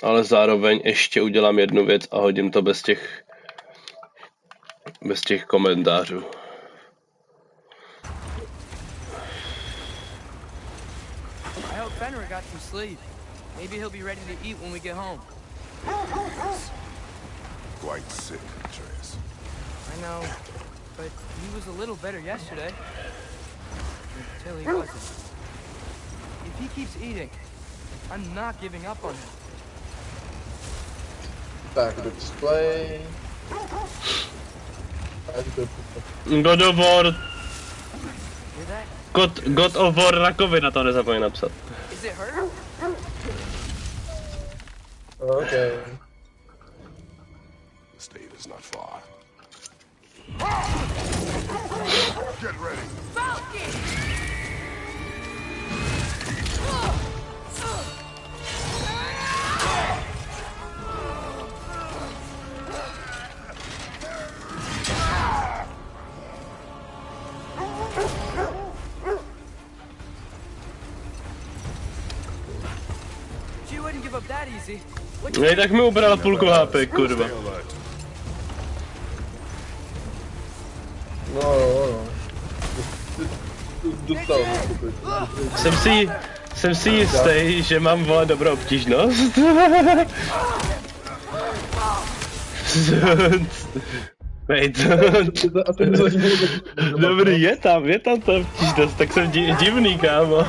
ale zároveň ještě udělám jednu věc a hodím to bez těch komentářů. I hope Fenrir got some sleep. Maybe he'll be ready to eat when we get home. Quite sick, Atreus. I know, but he was a little better yesterday. Until he wasn't. If he keeps eating, I'm not giving up on him. Tak, display. God of War. Hear that? God of War Rakovina, to nezapomeň napsat. Is it her? Okay. The state is not far. Get ready. Falcon! She wouldn't give up that easy. Nej, tak mi ubrala půlku HP, kurva. No. Dostal. Jsem si jistý, že mám vole dobrou obtížnost. Wait. Dobrý, je tam ta obtížnost, tak jsem divný, kámo.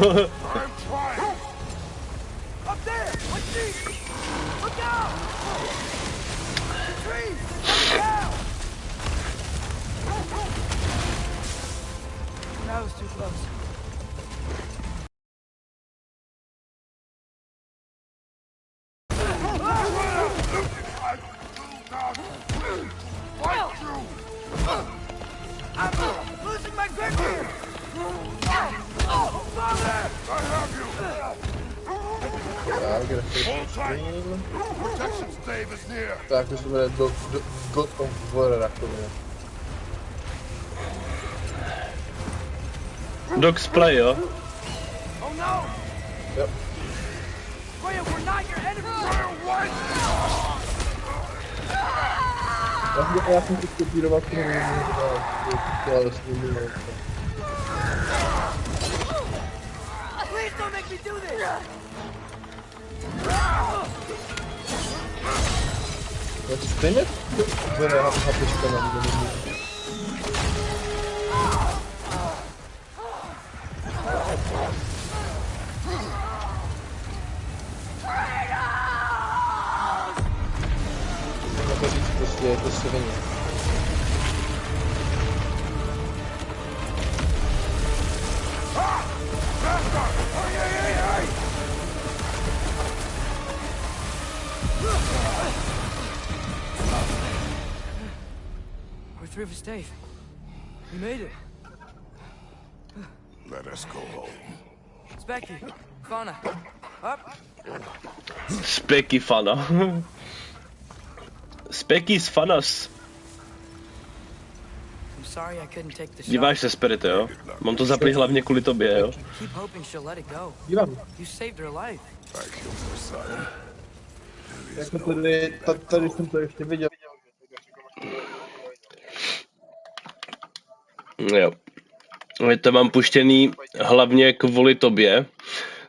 That was too close. I'm losing my grip here. I have you. I'm gonna fix Hold the tight. stream. Protection stave is near. Tak, dus we met God of War Rakovina. Dox play, jo? Oh no! Yep. Freya, we're not your enemy! What? Já jsem to kopíroval k tomu, ale s ním bylo. Please don't make me do this! Já to stejně? To ne, hapička na mě. Prostě je to svině. We're through for Stave. We made it. Let us go home. Specky, Fauna, up. Specky fana. Specky's fanas. I'm sorry I couldn't take the shot. Díváš se, Spirit, jo? Mám to zaplý hlavně kvůli tobě, jo? Keep hoping she'll let it go. Dívám. You saved her life. I killed her son. Jako tady jsem to ještě viděl. Jo. Je to mám puštěný hlavně kvůli tobě,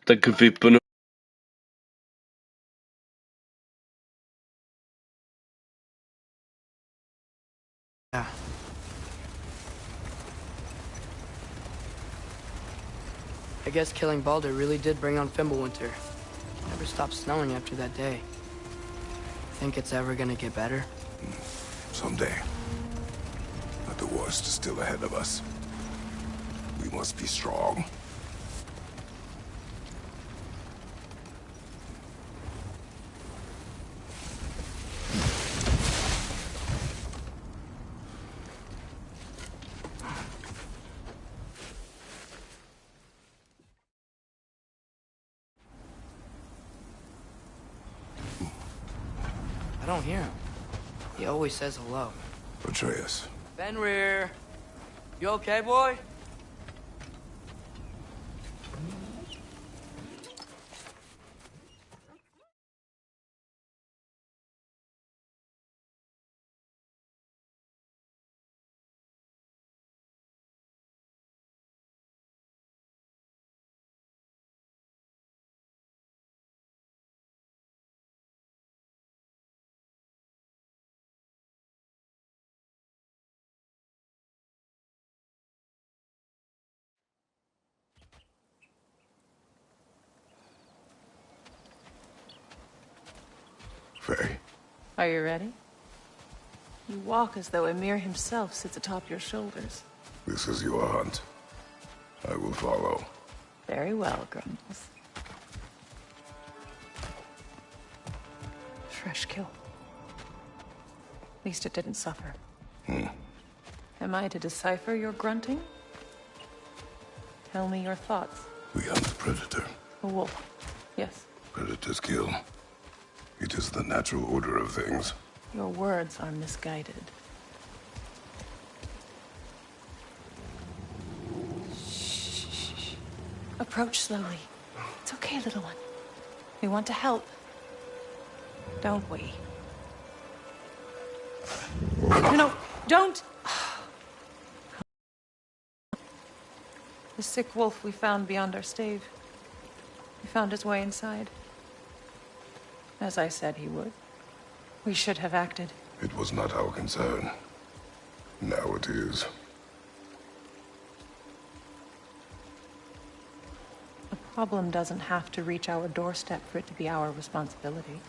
tak vypnu. Yeah. I guess killing Balder really did bring on Fimbulwinter. Never stopped snowing after that day. Think it's ever gonna get better? Someday. But the worst is still ahead of us. We must be strong. I don't hear him. He always says hello. Atreus. Fenrir! You okay, boy? Are you ready? You walk as though Emir himself sits atop your shoulders. This is your hunt. I will follow. Very well, Grumbles. Fresh kill. At least it didn't suffer. Am I to decipher your grunting? Tell me your thoughts. We hunt the predator. A wolf. Yes. Predators kill. It is the natural order of things. Your words are misguided. Shh. Approach slowly. It's okay, little one. We want to help. Don't we? No, don't! The sick wolf we found beyond our stave. He found his way inside. As I said he would. We should have acted. It was not our concern. Now it is. A problem doesn't have to reach our doorstep for it to be our responsibility.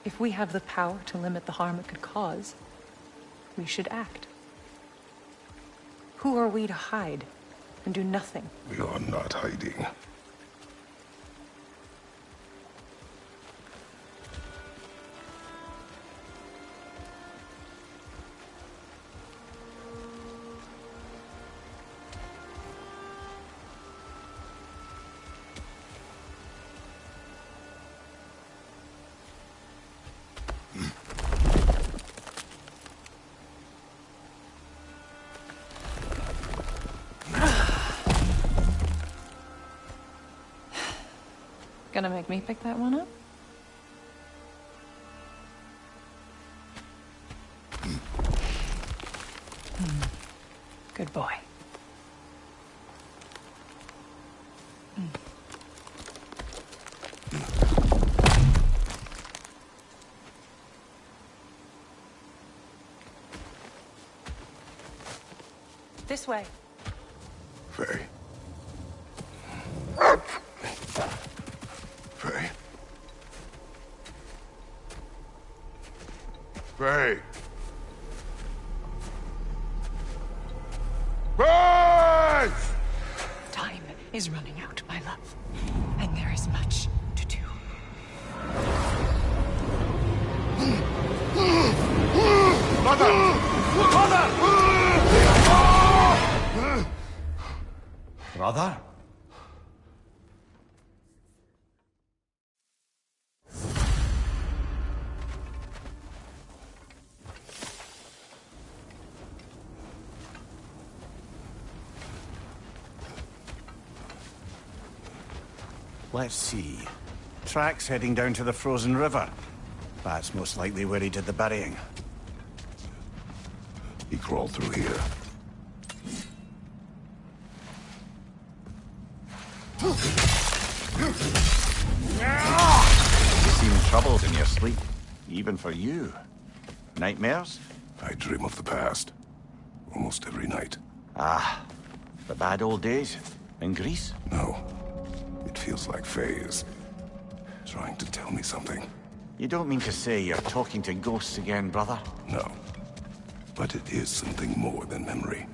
If we have the power to limit the harm it could cause, we should act. Who are we to hide and do nothing? We are not hiding. Gonna make me pick that one up? Good boy. This way. Faye. Faye. Faye. Faye! Time is running out, my love. And there is much to do. Mother! Brother? Let's see. Tracks heading down to the frozen river. That's most likely where he did the burying. He crawled through here. You seem troubled in your sleep. Even for you. Nightmares? I dream of the past. Almost every night. Ah, the bad old days? In Greece? No. It feels like Faye is trying to tell me something. You don't mean to say you're talking to ghosts again, brother? No. But it is something more than memory.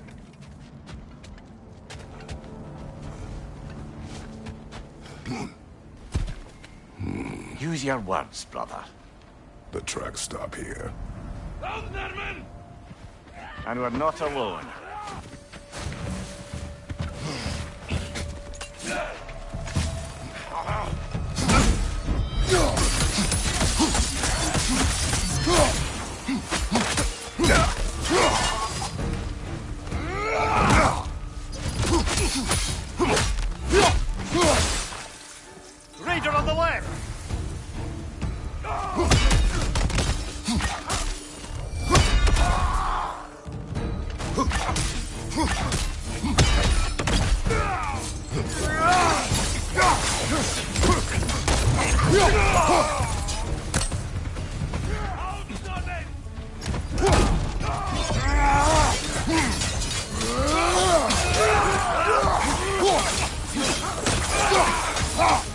Use your words, brother. The tracks stop here. And we're not alone. Raider on the left!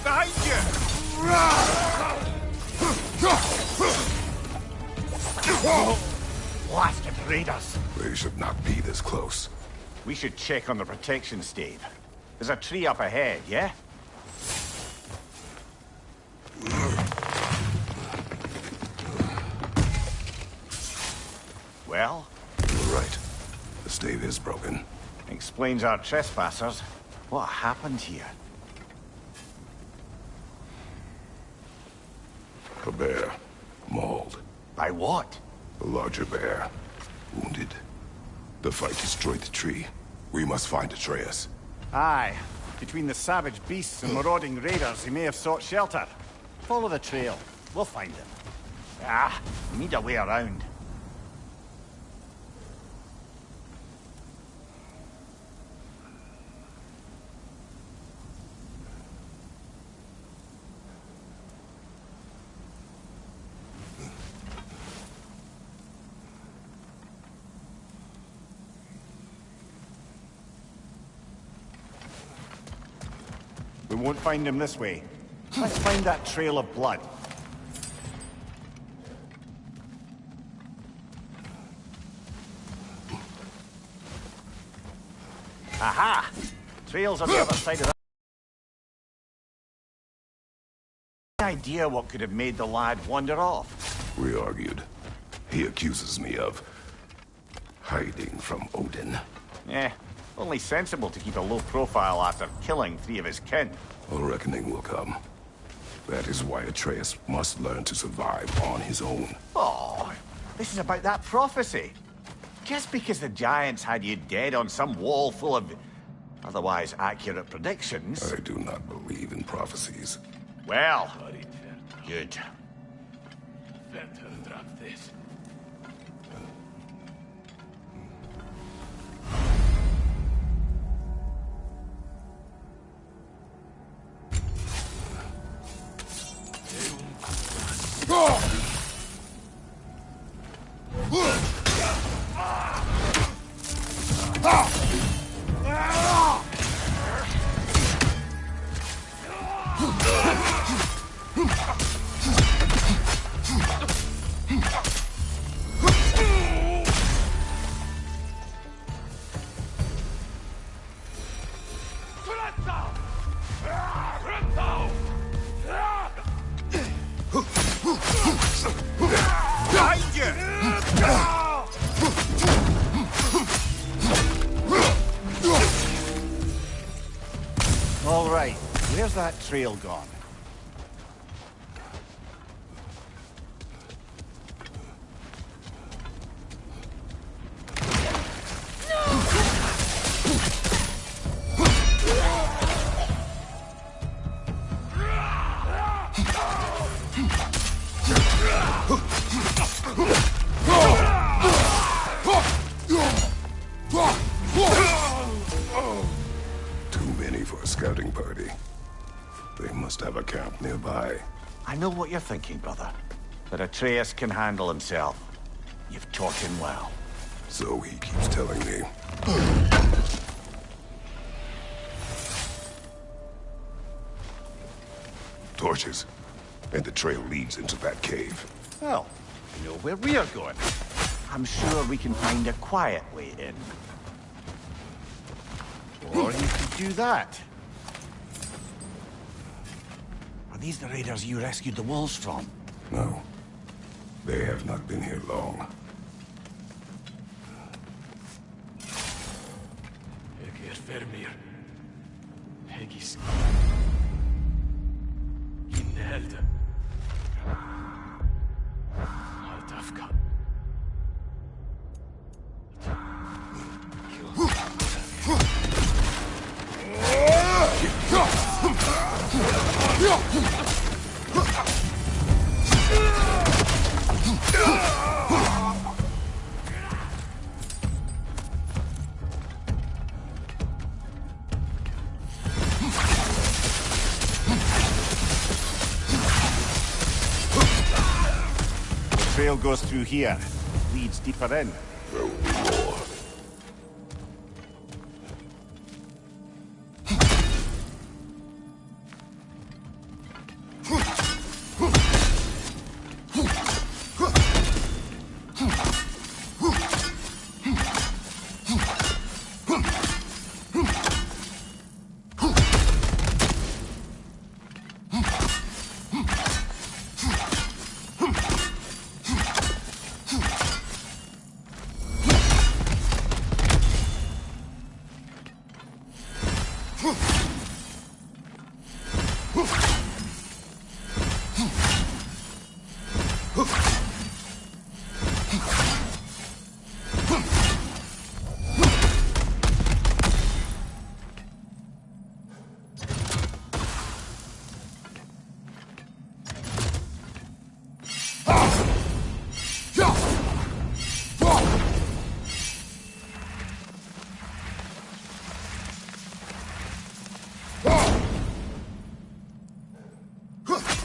Behind you! Raiders. They should not be this close. We should check on the protection stave. There's a tree up ahead, yeah? Well? You're right. The stave is broken. Explains our trespassers. What happened here? A bear. Mauled. By what? A larger bear. Wounded. The fight destroyed the tree. We must find Atreus. Aye. Between the savage beasts and marauding raiders, he may have sought shelter. Follow the trail. We'll find him. Ah, we need a way around. We won't find him this way. Let's find that trail of blood. Aha! Trail's on the other side of that. Any idea what could have made the lad wander off? We argued. He accuses me of hiding from Odin. Only sensible to keep a low profile after killing 3 of his kin. A reckoning will come. That is why Atreus must learn to survive on his own. Oh, this is about that prophecy. Just because the giants had you dead on some wall full of otherwise accurate predictions. I do not believe in prophecies. Well, good. All right, where's that trail gone? Too many for a scouting party. They must have a camp nearby. I know what you're thinking, brother. But Atreus can handle himself. You've taught him well. So he keeps telling me. Torches. And the trail leads into that cave. Well, you know where we're going. I'm sure we can find a quiet way in. Or you could do that. Are these the raiders you rescued the wolves from? No. They have not been here long. The trail goes through here. Leads deeper in. There will be more.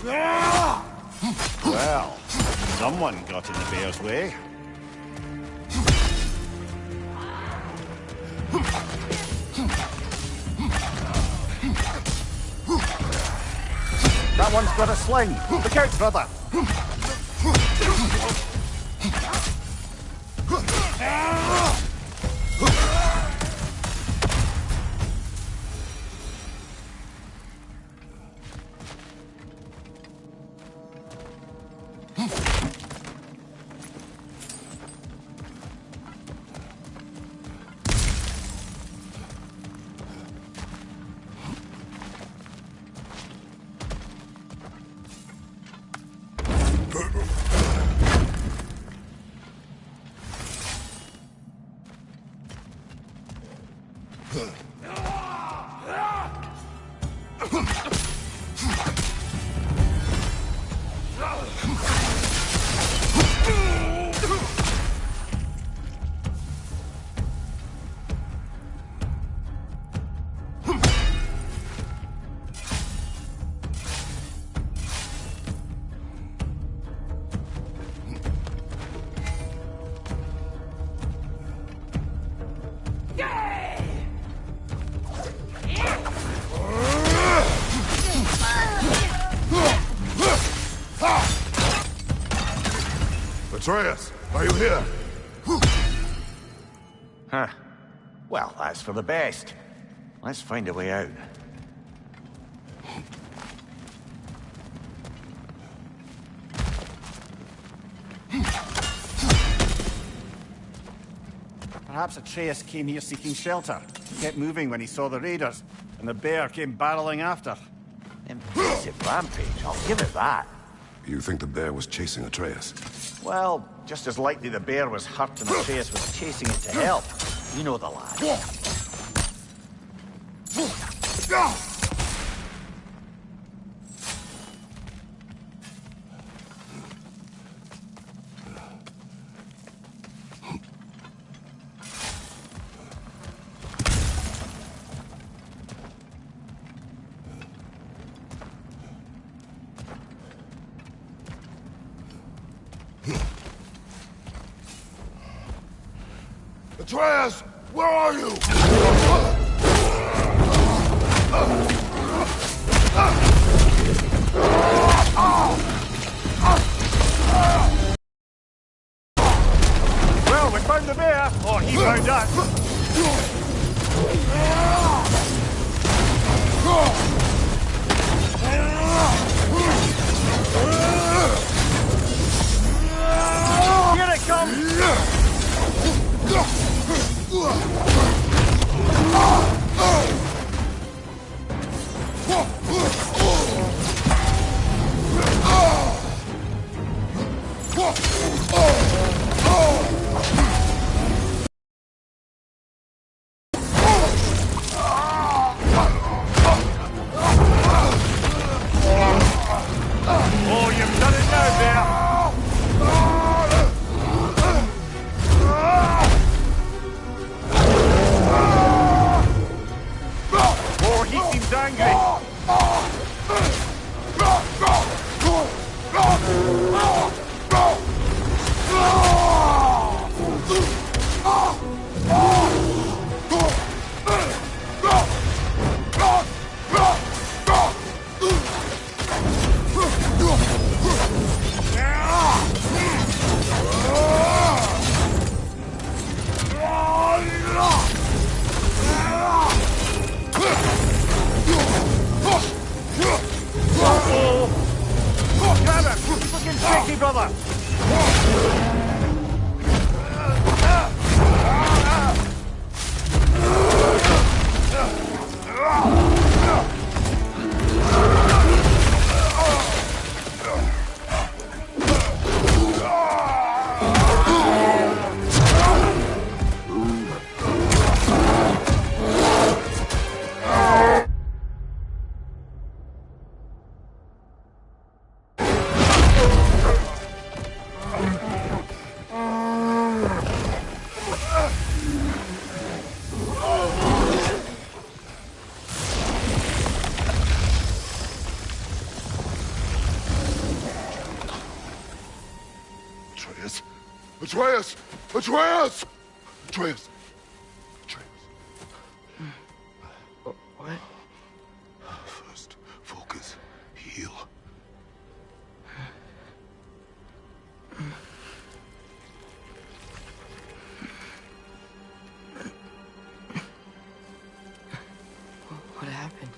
Well, someone got in the bear's way. That one's got a sling. Look out, brother. Atreus, are you here? Huh. Well, that's for the best. Let's find a way out. Perhaps Atreus came here seeking shelter. He kept moving when he saw the raiders, and the bear came barreling after. Impressive rampage, I'll give it that. You think the bear was chasing Atreus? Well, just as likely the bear was hurt and Atreus was chasing it to help. You know the lad. Atreus, where are you? Well, we found the bear, or he found us. Here it comes! Oh, you've done it now, bear! Oh, he seems angry. Grab him! He's looking shaky, brother! Atreus! Atreus! Atreus! Atreus! Atreus. What? First, focus. Heal. What happened?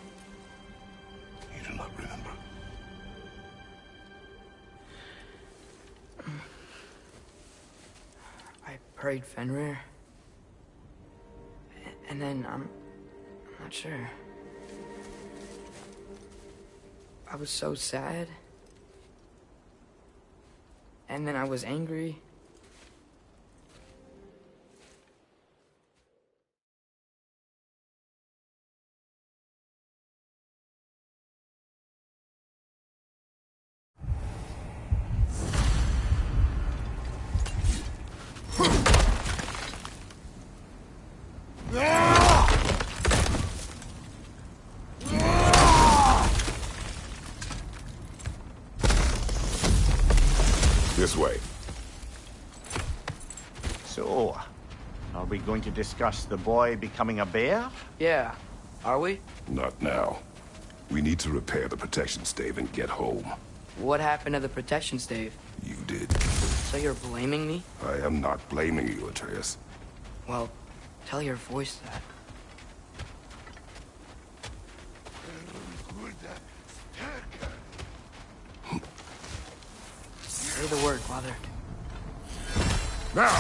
You do not remember. I prayed Fenrir. And then I'm not sure. I was so sad. And then I was angry. This way. So, are we going to discuss the boy becoming a bear? Yeah. Are we? Not now. We need to repair the protection stave and get home. What happened to the protection stave? You did. So you're blaming me? I am not blaming you, Atreus. Well, tell your voice that. Say the word, Father. Now!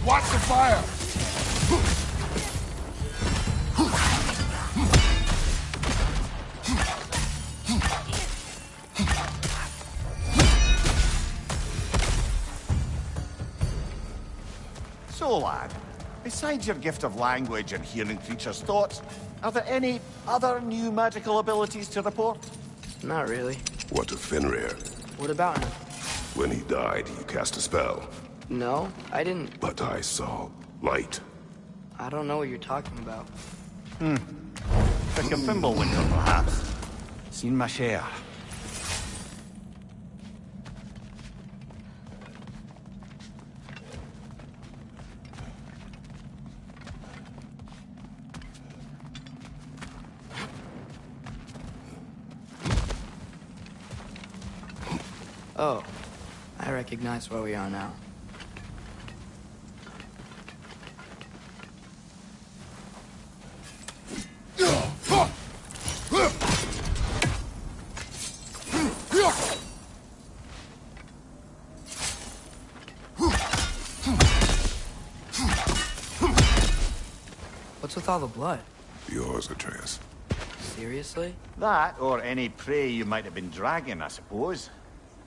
Watch the fire! So, lad, besides your gift of language and hearing creatures' thoughts, are there any other new magical abilities to report? Not really. What of Fenrir? What about him? When he died, you cast a spell. No, I didn't. But I saw light. I don't know what you're talking about. Like a Fimbulwinter, perhaps. Seen my share. Oh, I recognize where we are now. What's with all the blood? Yours, Atreus. Seriously? That, or any prey you might have been dragging, I suppose.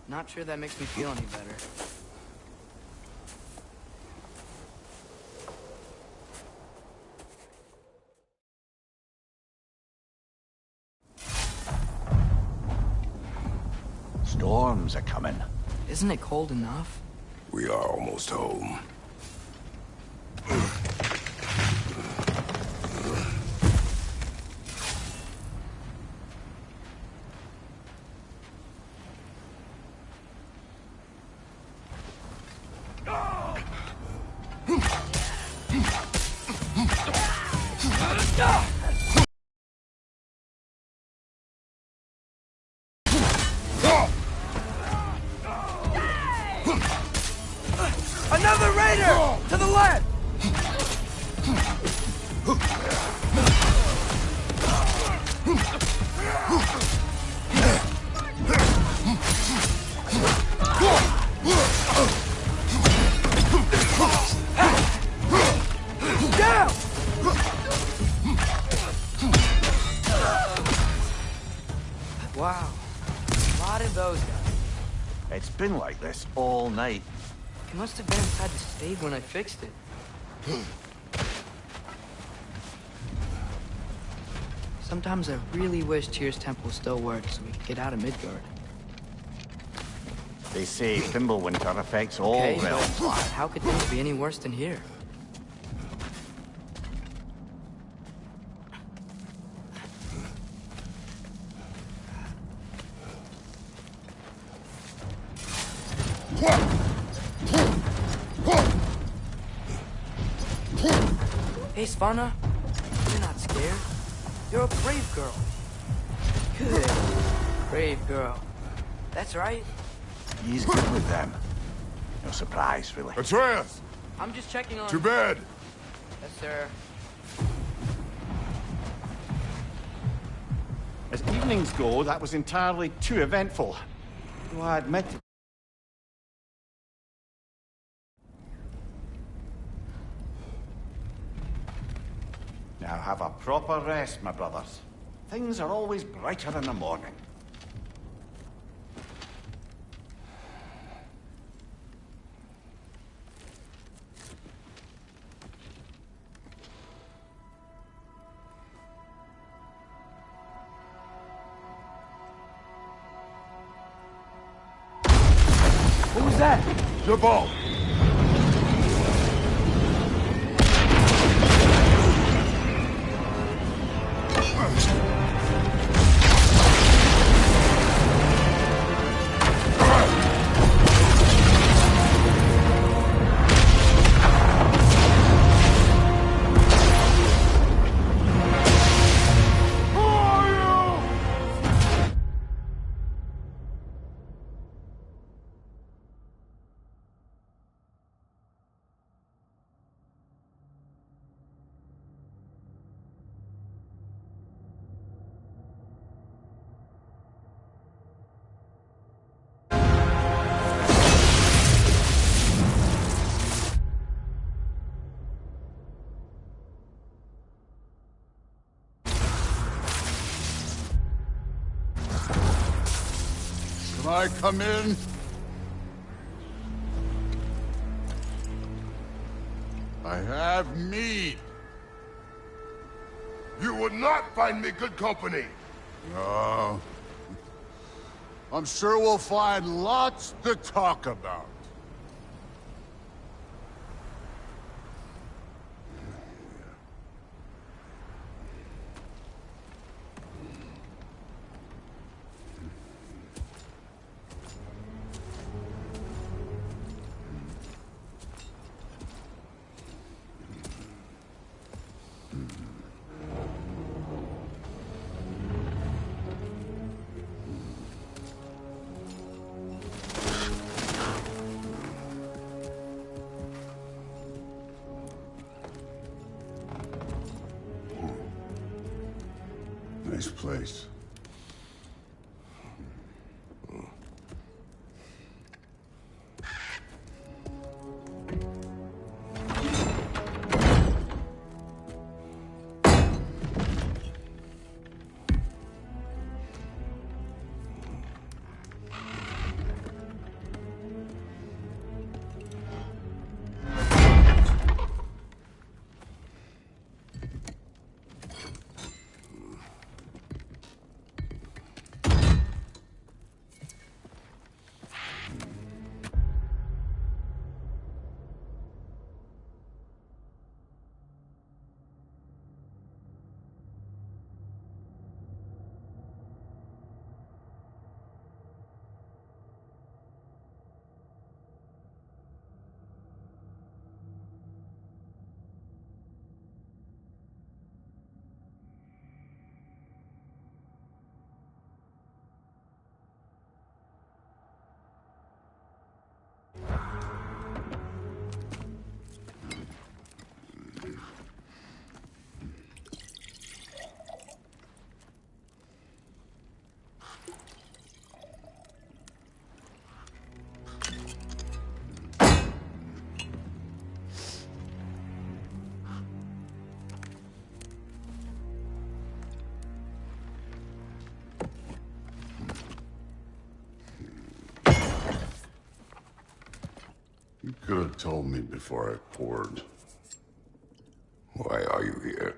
Not sure that makes me feel any better. Storms are coming. Isn't it cold enough? We are almost home. Another raider! To the left! Down! Wow. A lot of those guys. It's been like this all night. It must have been inside the stave when I fixed it. Sometimes I really wish Tyr's temple still worked so we could get out of Midgard. They say Fimbulwinter affects all Okay, realms. but how could things be any worse than here? Hey, Svana. You're not scared. You're a brave girl. Good. Brave girl. That's right. He's good with them. No surprise, really. Atreus! I'm just checking on... To bed! Yes, sir. As evenings go, that was entirely too eventful. Though I admit... Now have a proper rest, my brothers. Things are always brighter in the morning. What was that? The ball! Can I come in? I have need. You would not find me good company! No. I'm sure we'll find lots to talk about. Nice place. You could have told me before I poured. Why are you here?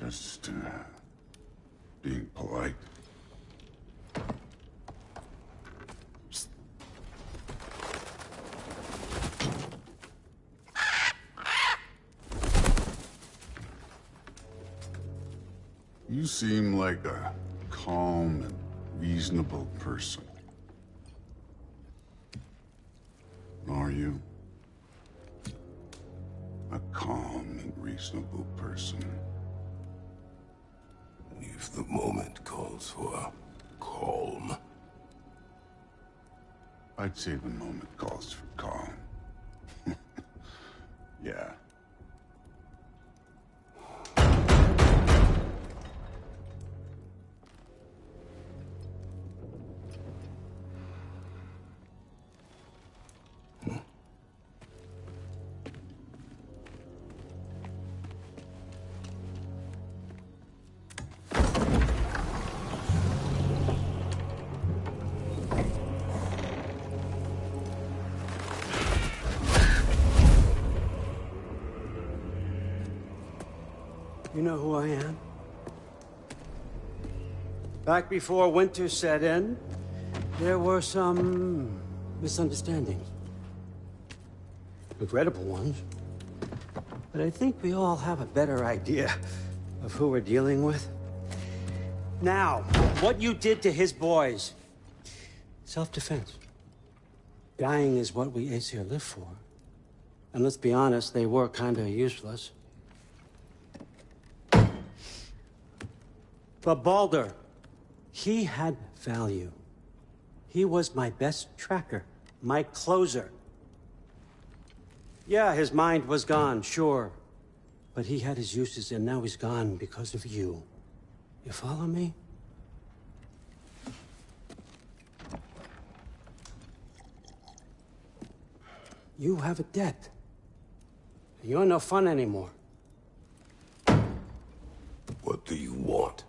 Just, being polite. You seem like a calm and reasonable person. Are you? A calm and reasonable person. If the moment calls for calm. I'd say the moment calls for calm. Yeah. You know who I am? Back before winter set in, there were some misunderstandings. Regrettable ones. But I think we all have a better idea of who we're dealing with. Now, what you did to his boys. Self-defense. Dying is what we Aesir live for. And let's be honest, they were kinda useless. But Baldur, he had value. He was my best tracker, my closer. Yeah, his mind was gone, sure. But he had his uses, and now he's gone because of you. You follow me? You have a debt. You're no fun anymore. What do you want?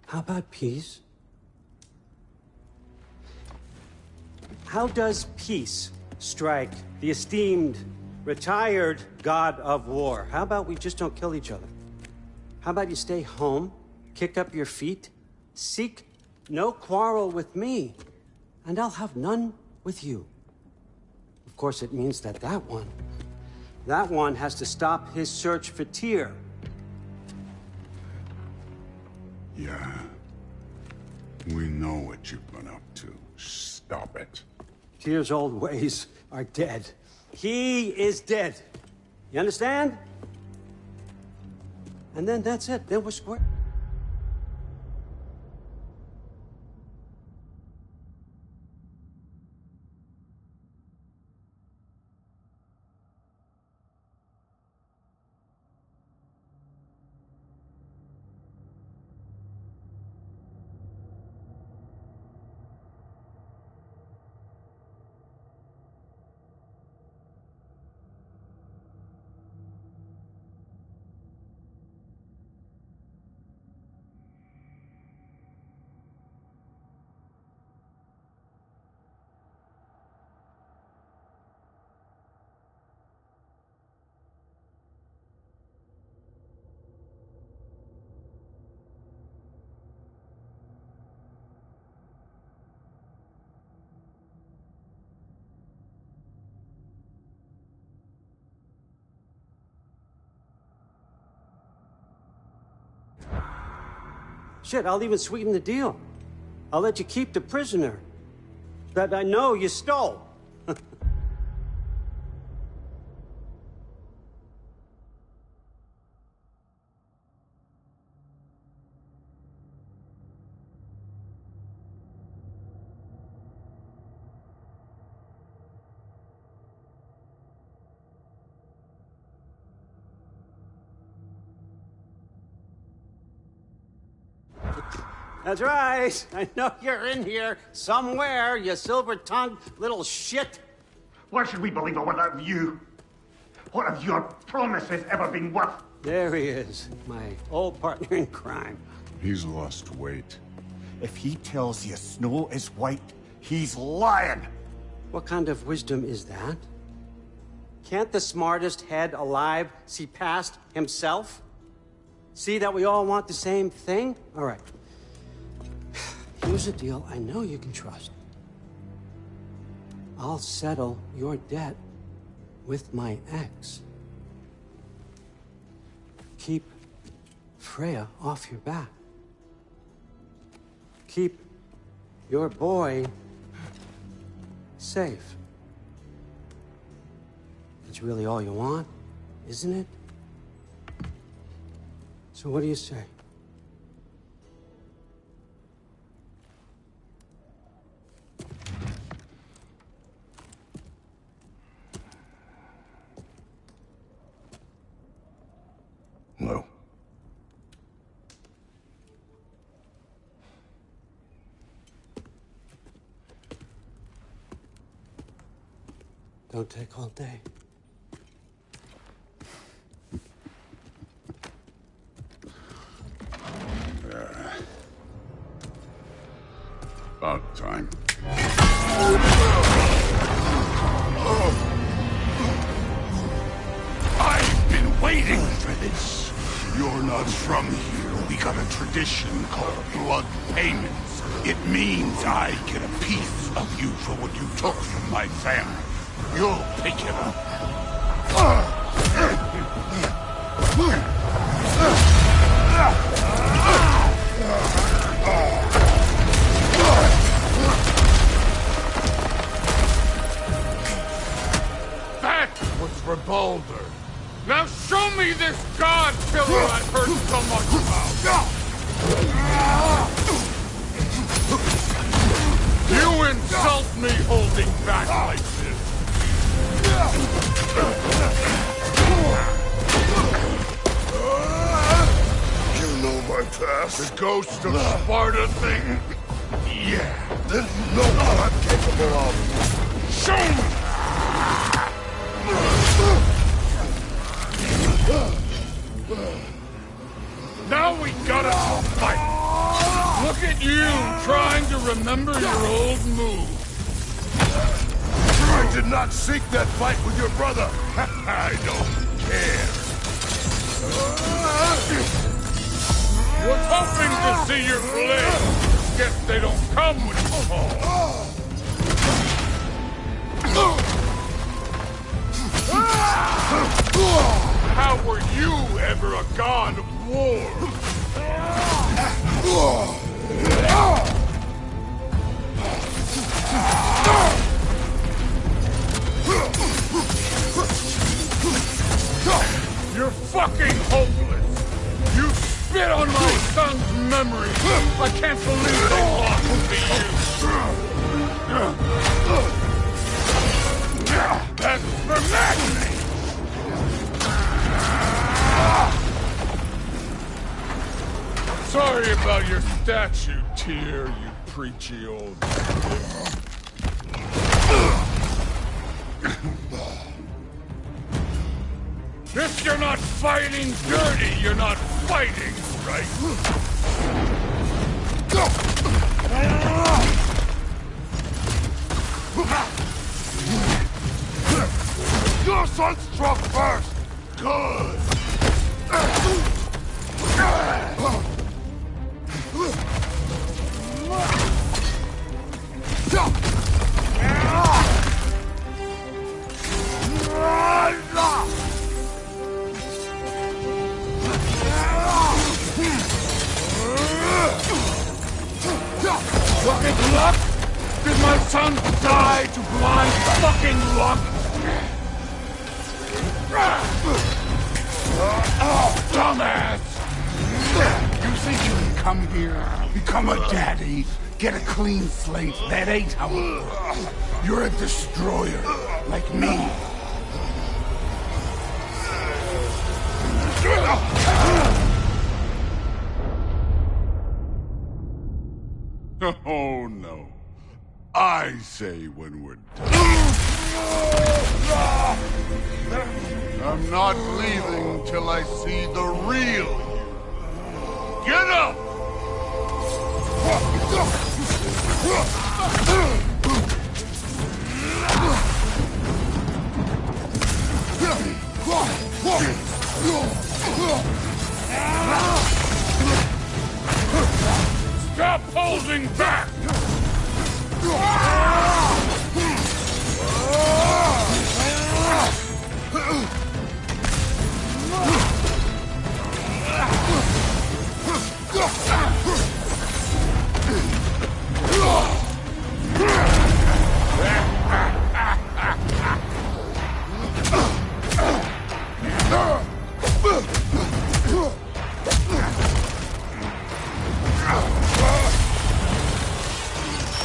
How about peace? How does peace strike the esteemed, retired god of war? How about we just don't kill each other? How about you stay home, kick up your feet, seek no quarrel with me, and I'll have none with you. Of course, it means that that one has to stop his search for Tyr. Yeah. We know what you've been up to. Stop it. Tyr's old ways are dead. He is dead. You understand? And then that's it. Then we're square. Shit, I'll even sweeten the deal. I'll let you keep the prisoner that I know you stole. That's right. I know you're in here somewhere, you silver-tongued little shit. Why should we believe a word out of you? What have your promises ever been worth? There he is, my old partner in crime. He's lost weight. If he tells you snow is white, he's lying. What kind of wisdom is that? Can't the smartest head alive see past himself? See that we all want the same thing? All right. Here's a deal I know you can trust. I'll settle your debt with my ex. Keep Freya off your back. Keep your boy safe. It's really all you want, isn't it? So what do you say? No. Don't take all day. About time. I've been waiting for this. You're not from here. We got a tradition called blood payments. It means I get a piece of you for what you took from my family. You'll pick it up. That was for Baldur. Now show me this god killer I've heard so much about. You insult me holding back like this. You know my past. The ghost of Sparta thing? Yeah. Then you know what I'm capable of. Show me! Now we gotta fight! Look at you, trying to remember your old move. I did not seek that fight with your brother. I don't care. Was hoping to see your blade. Guess they don't come when you call. How were you ever a god of war? You're fucking hopeless! You spit on my son's memory! I can't believe they lost to you! That's for maddening! Sorry about your statue, Tyr, you preachy old... If you're not fighting dirty, you're not fighting, right? Your son struck first. Good. Fucking luck? Did my son die to blind fucking luck? Dumbass! You think you can come here, become a daddy, get a clean slate? That ain't how it works. You're a destroyer, like me. Oh, no. I say when we're done. I'm not leaving till I see the real you. Get up! Stop holding back!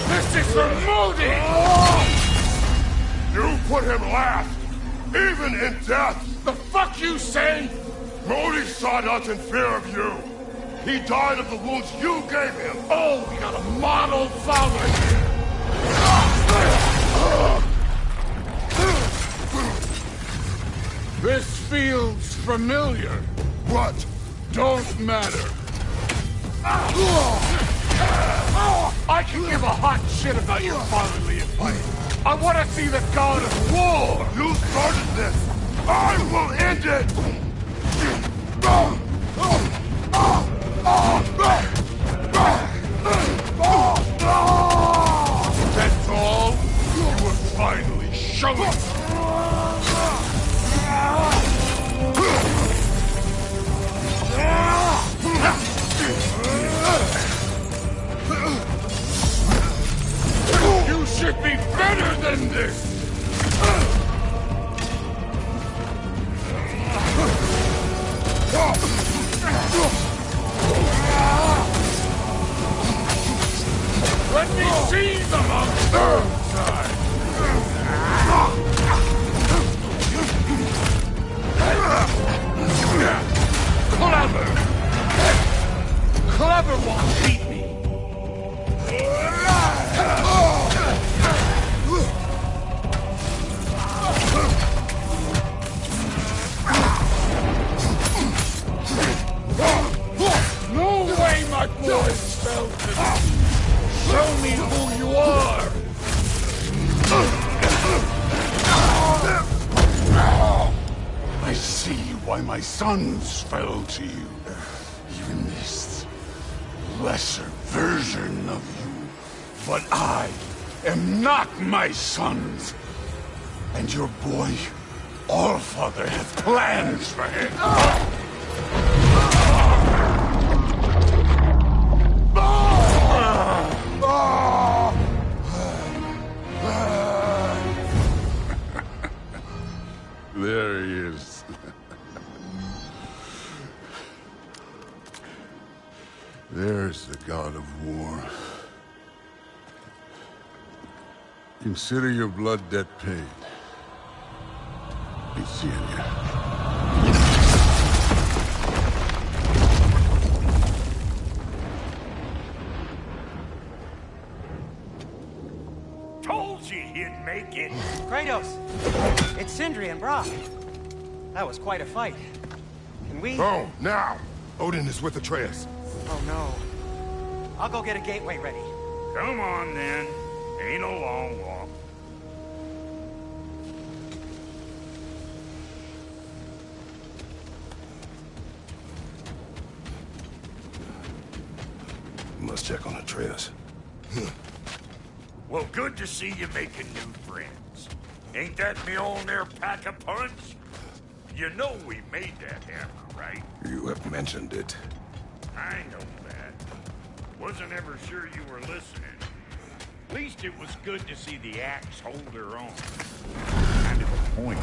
This is for Modi! You put him last, even in death. The fuck you say? Modi sought us in fear of you. He died of the wounds you gave him. Oh, we got a model father here. This feels familiar. What? Don't matter. I can give a hot shit about your fatherly advice. I want to see the god of war. You started this. I will end it. That's all? You were finally showing. You should be better than this! Let me see the monster side! Clever! Clever won't beat me! No way my boys fell to this! Show me who you are! I see why my sons fell to you. Even this lesser version of you. But I am not my sons. And your boy, Allfather, has plans for him. There he is. There's the god of war. Consider your blood debt paid. Be seeing you. Told you he'd make it. Kratos! It's Sindri and Brock. That was quite a fight. Can we... Oh, now! Odin is with Atreus. Oh, no. I'll go get a gateway ready. Come on, then. Ain't a long walk. Must check on Atreus. Well, good to see you making new friends. Ain't that Mjolnir pack a punch? You know we made that hammer, right? You have mentioned it. I know that. Wasn't ever sure you were listening. At least it was good to see the axe hold her own. Kind of a point.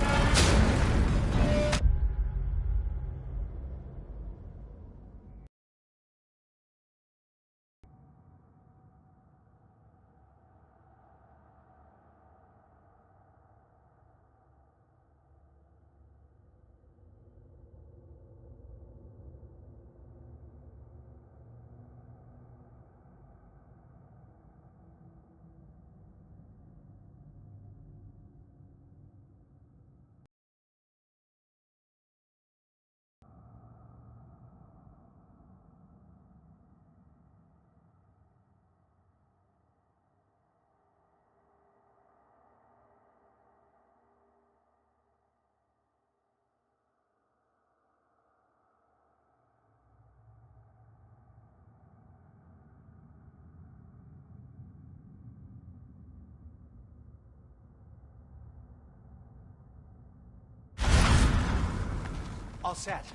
All set.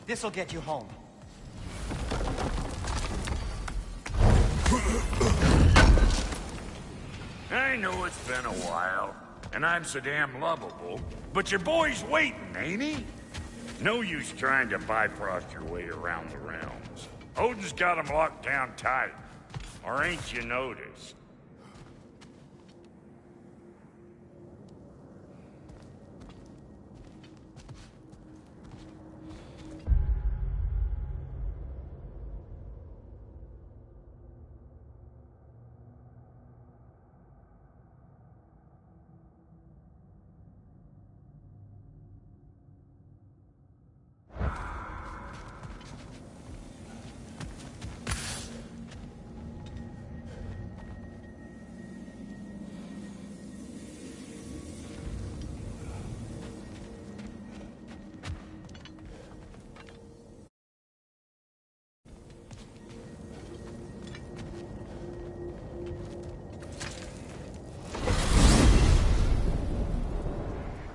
This'll get you home. I know it's been a while, and I'm so damn lovable, but your boy's waiting, ain't he? No use trying to Bifrost your way around the realms. Odin's got him locked down tight. Or ain't you noticed?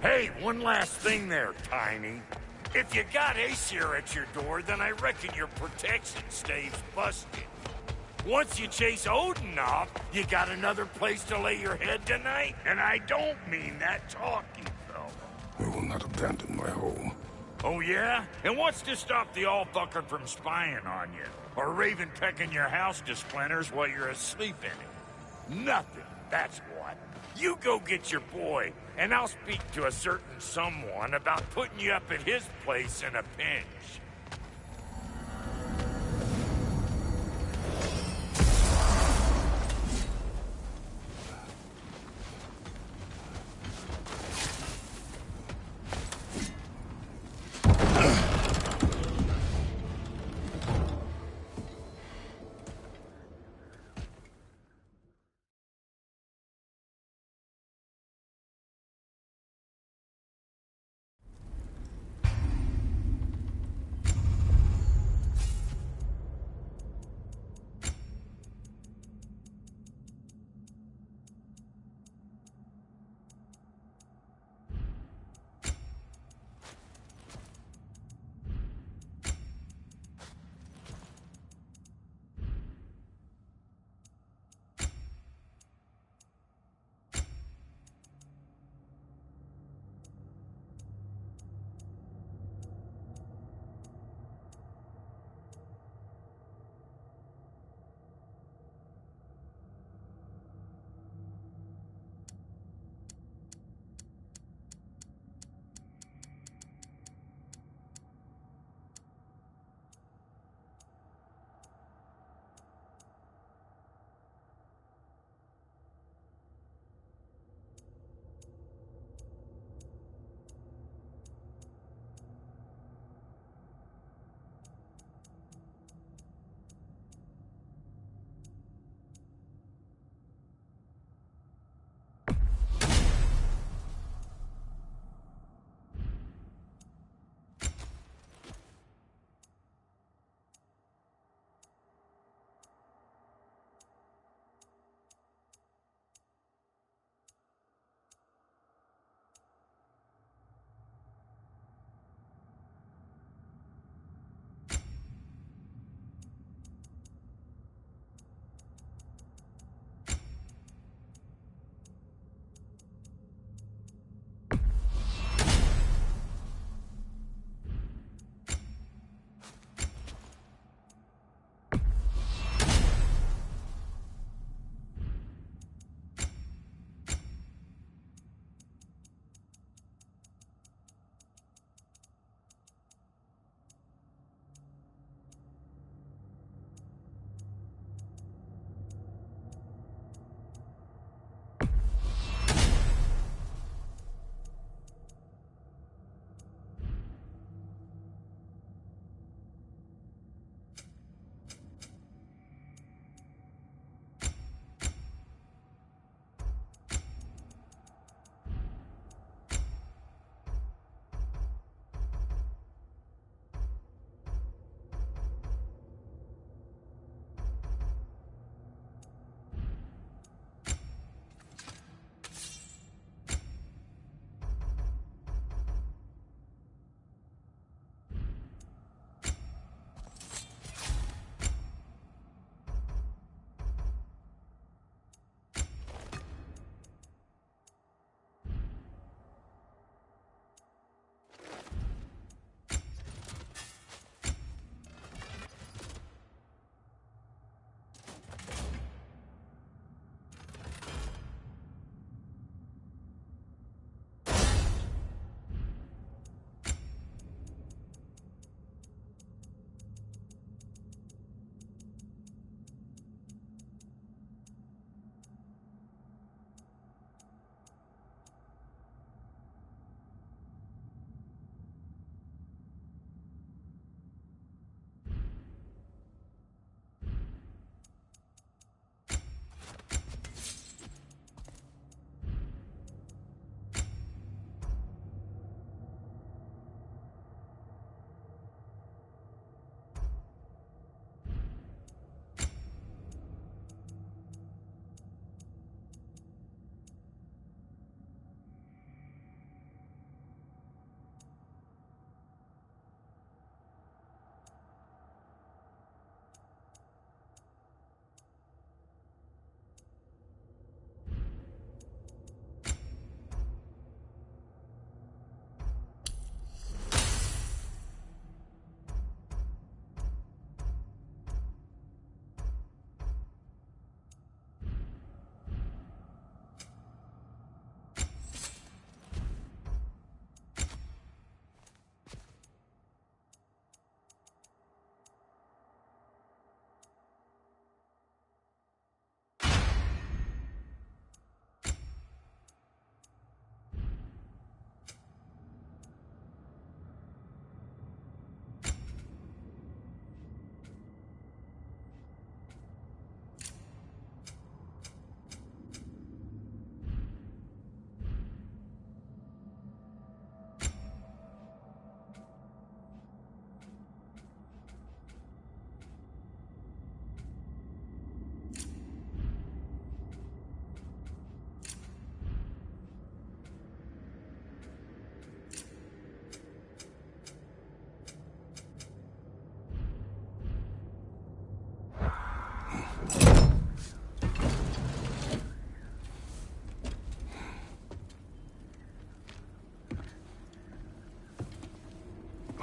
Hey, one last thing there, Tiny. If you got Aesir at your door, then I reckon your protection stave's busted. Once you chase Odin off, you got another place to lay your head tonight? And I don't mean that talking, though. I will not abandon my home. Oh, yeah? And what's to stop the all-fucker from spying on you? Or Raven pecking your house to splinters while you're asleep in it? Nothing, that's what. You go get your boy, and I'll speak to a certain someone about putting you up at his place in a pinch.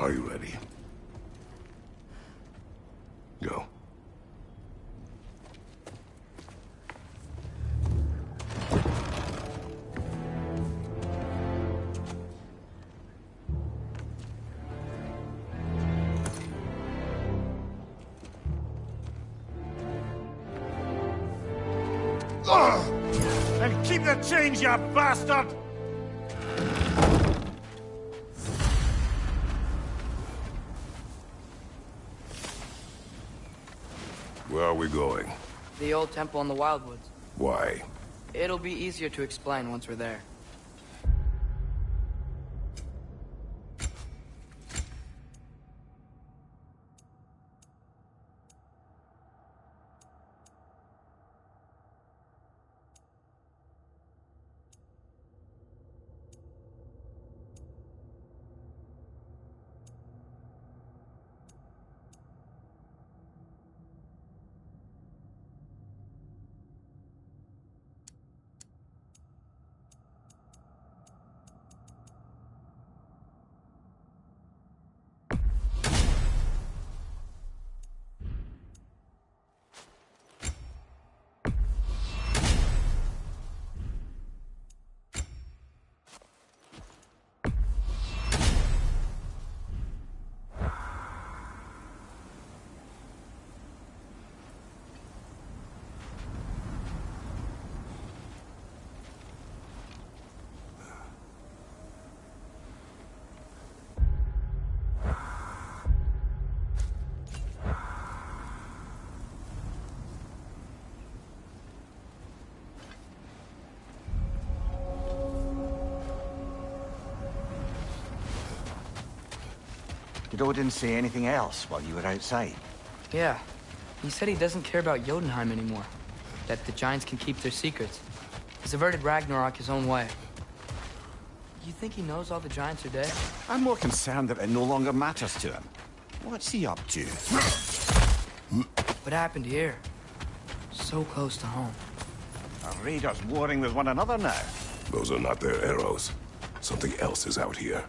Are you ready? Go. And keep the change, you bastard! Where are we going? The old temple in the Wildwoods. Why? It'll be easier to explain once we're there. Did Odin say anything else while you were outside? Yeah. He said he doesn't care about Jotunheim anymore. That the Giants can keep their secrets. He's averted Ragnarok his own way. You think he knows all the Giants are dead? I'm more concerned that it no longer matters to him. What's he up to? What happened here? So close to home. Are raiders warring with one another now? Those are not their arrows. Something else is out here.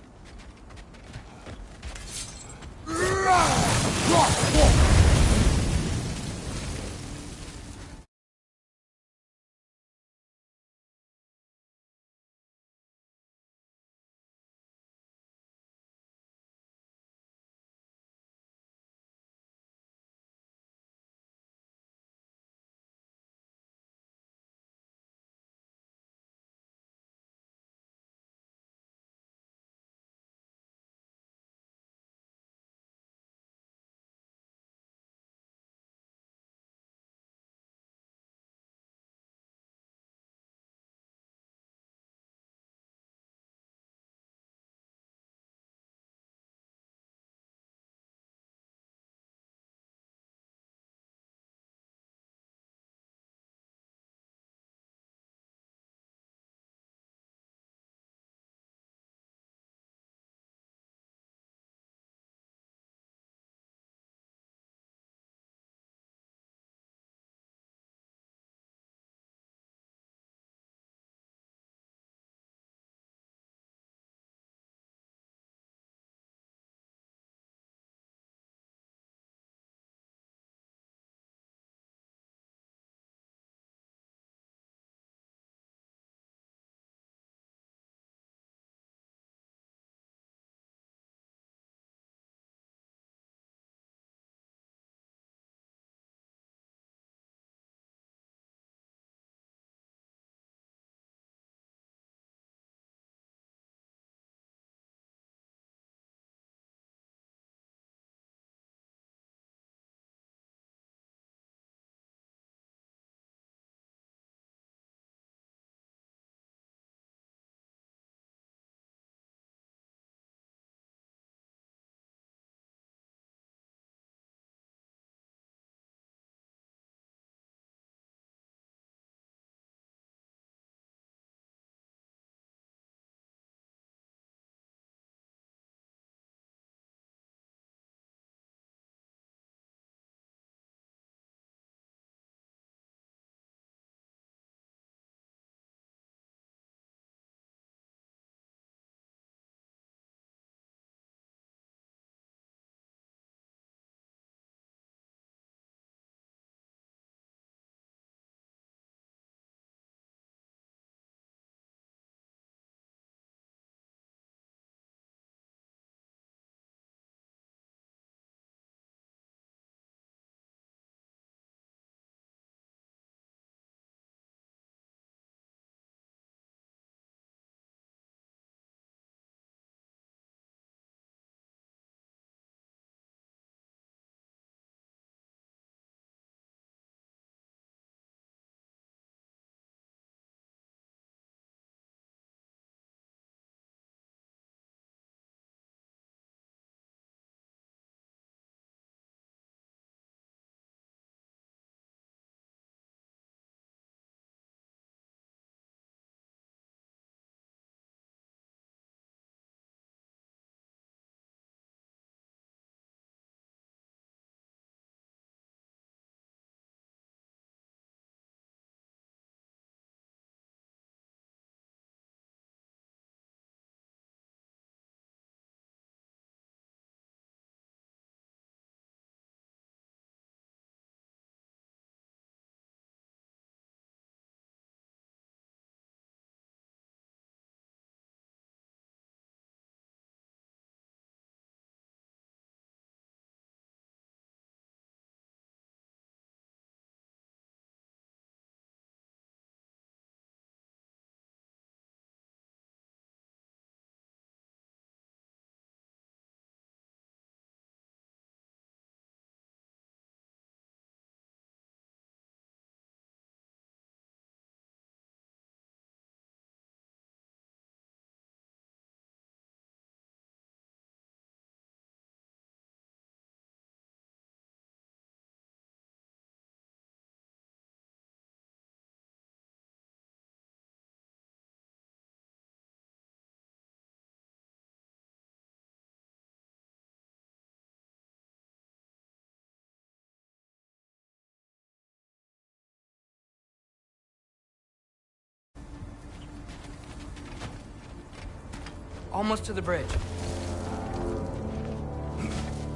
Almost to the bridge.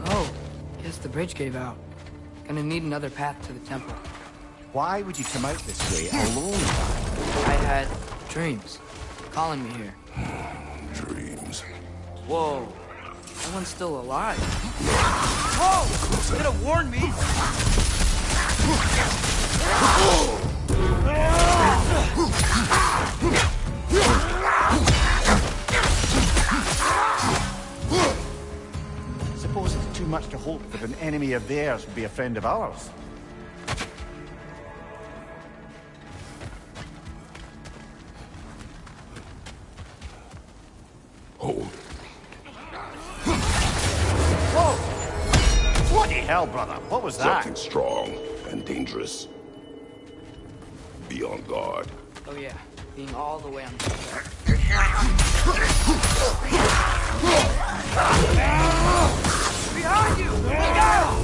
Oh, guess the bridge gave out. Gonna need another path to the temple. Why would you come out this way alone? I had dreams calling me here. Dreams. Whoa, that one's still alive. Whoa! You could have warned me! Suppose it's too much to hope that an enemy of theirs would be a friend of ours. Hold. Whoa! Bloody hell, brother. What was that? Something strong and dangerous. Be on guard. Oh yeah, being all the way on the Behind you! Look out!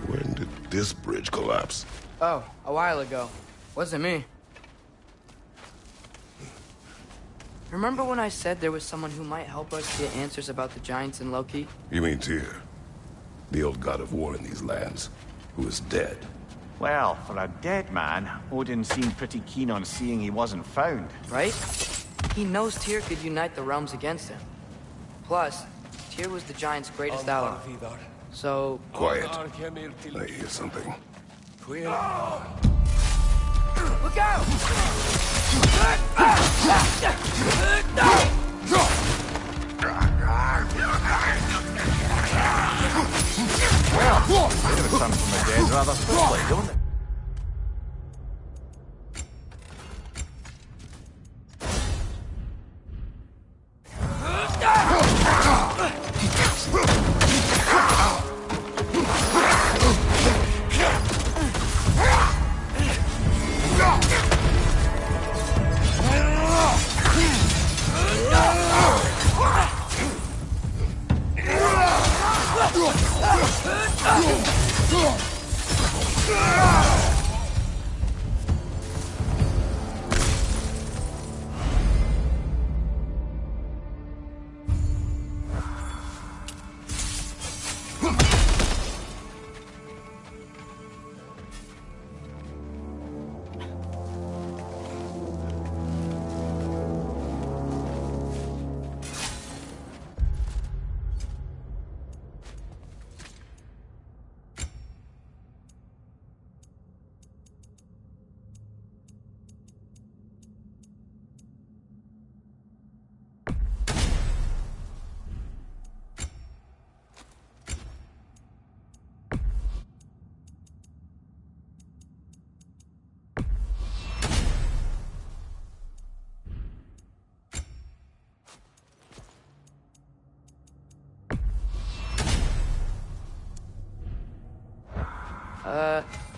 When did this bridge collapse? Oh, a while ago. Wasn't me. Remember when I said there was someone who might help us get answers about the giants and Loki? You mean Tyr? The old god of war in these lands, who is dead. Well, for a dead man, Odin seemed pretty keen on seeing he wasn't found. Right? He knows Tyr could unite the realms against him. Plus, Tyr was the giant's greatest ally. So... Quiet. I hear something. Look out! Well, they return from the dead rather quickly, don't they?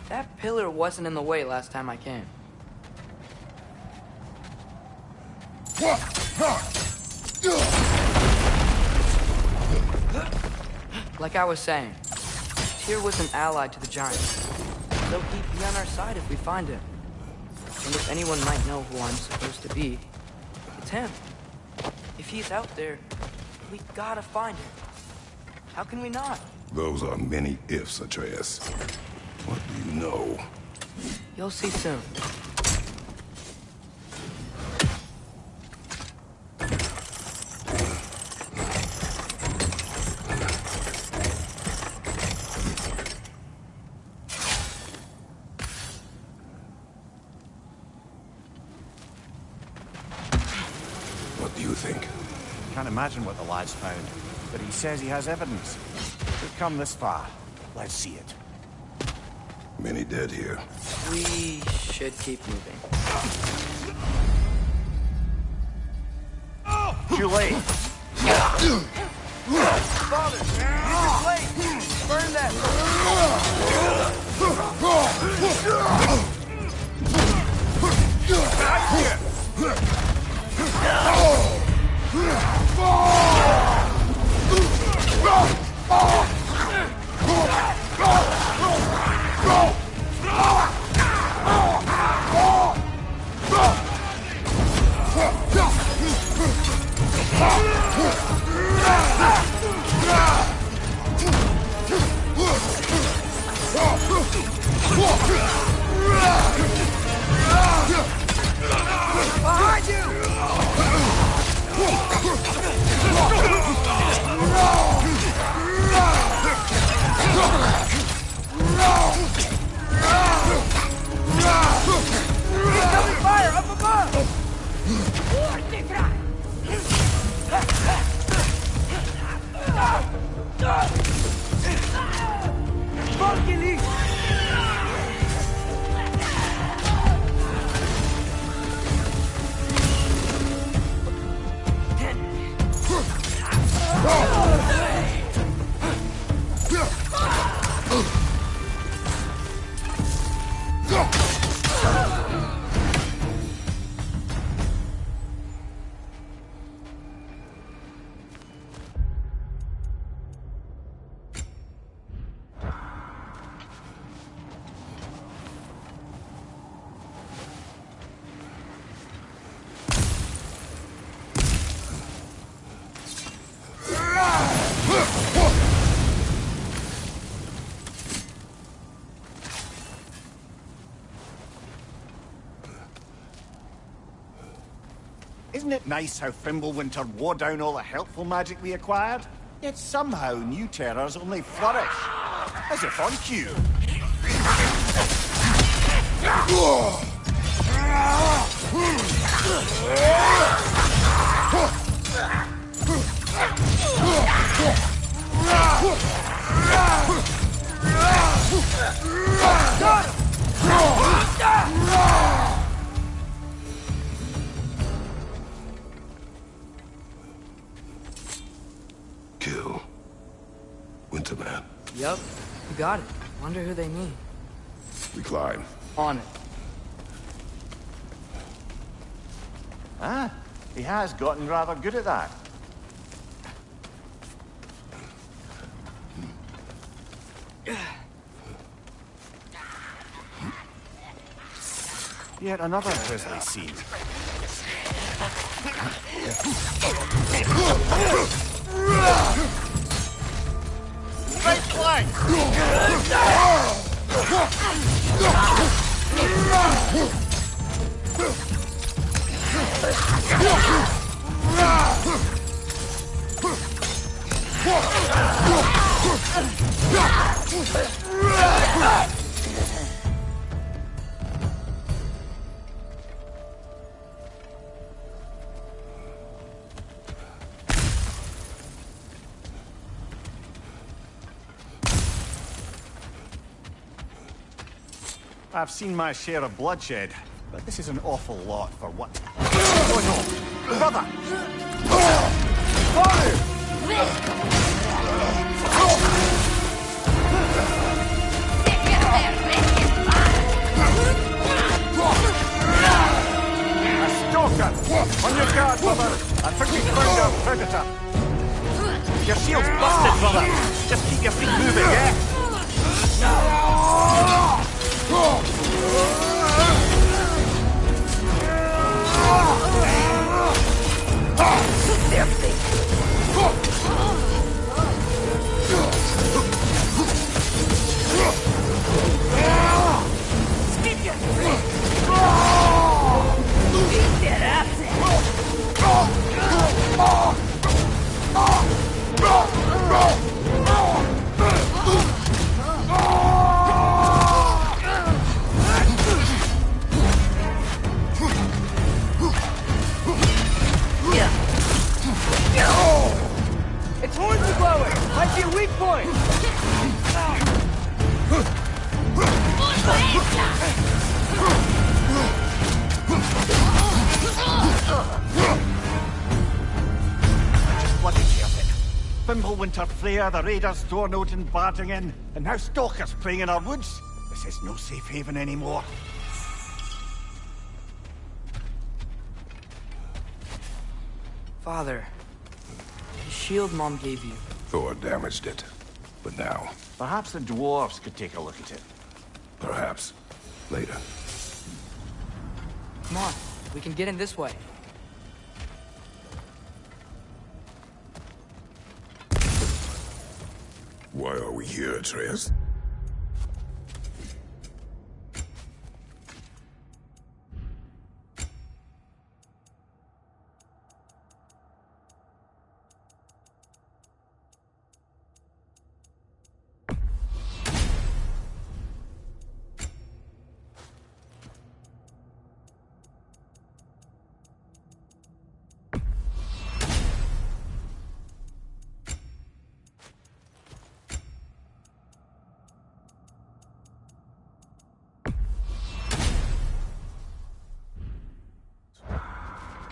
That pillar wasn't in the way last time I came. Like I was saying, Tyr was an ally to the giants, so he'd be on our side if we find him. And if anyone might know who I'm supposed to be, it's him. If he's out there, we gotta find him. How can we not? Those are many ifs, Atreus. What do you know? You'll see soon. What do you think? Can't imagine what the lad's found, but he says he has evidence. We've come this far. Let's see it. Many dead here. We should keep moving. Too late. Father, use your blade! Burn that! Behind you! Incoming fire up above! Fucking Isn't it nice how Fimbulwinter wore down all the helpful magic we acquired? Yet somehow new terrors only flourish. As if on cue. Kill Winterman. Yup, you got it. Wonder who they mean. We climb. On it. Ah, he has gotten rather good at that. Yet another grisly scene. Right flank! I've seen my share of bloodshed, but this is an awful lot for what? Oh no! Brother! A stalker! On your guard, brother! I think we found our predator! Your shield's busted, brother! Just keep your feet moving, yeah? Its horns are glowing! Might be a weak point! Just bloody chaotic. Fimbulwinter Freya, the raiders, Thornodin barging in, and now stalkers preying in our woods. This is no safe haven anymore. Father, the shield Mom gave you. Thor damaged it. But now... Perhaps the dwarves could take a look at it. Perhaps. Later. Come on, we can get in this way. Why are we here, Atreus?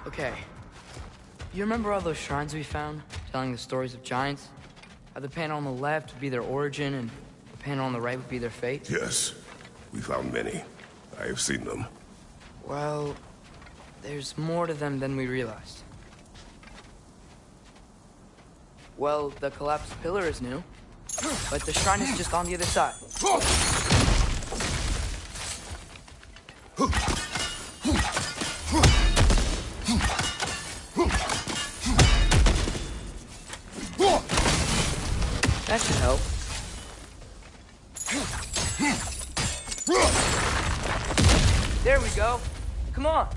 Okay. You remember all those shrines we found, telling the stories of giants? How the panel on the left would be their origin, and the panel on the right would be their fate? Yes. We found many. I have seen them. Well, there's more to them than we realized. Well, the collapsed pillar is new, but the shrine is just on the other side. That should help. There we go. Come on.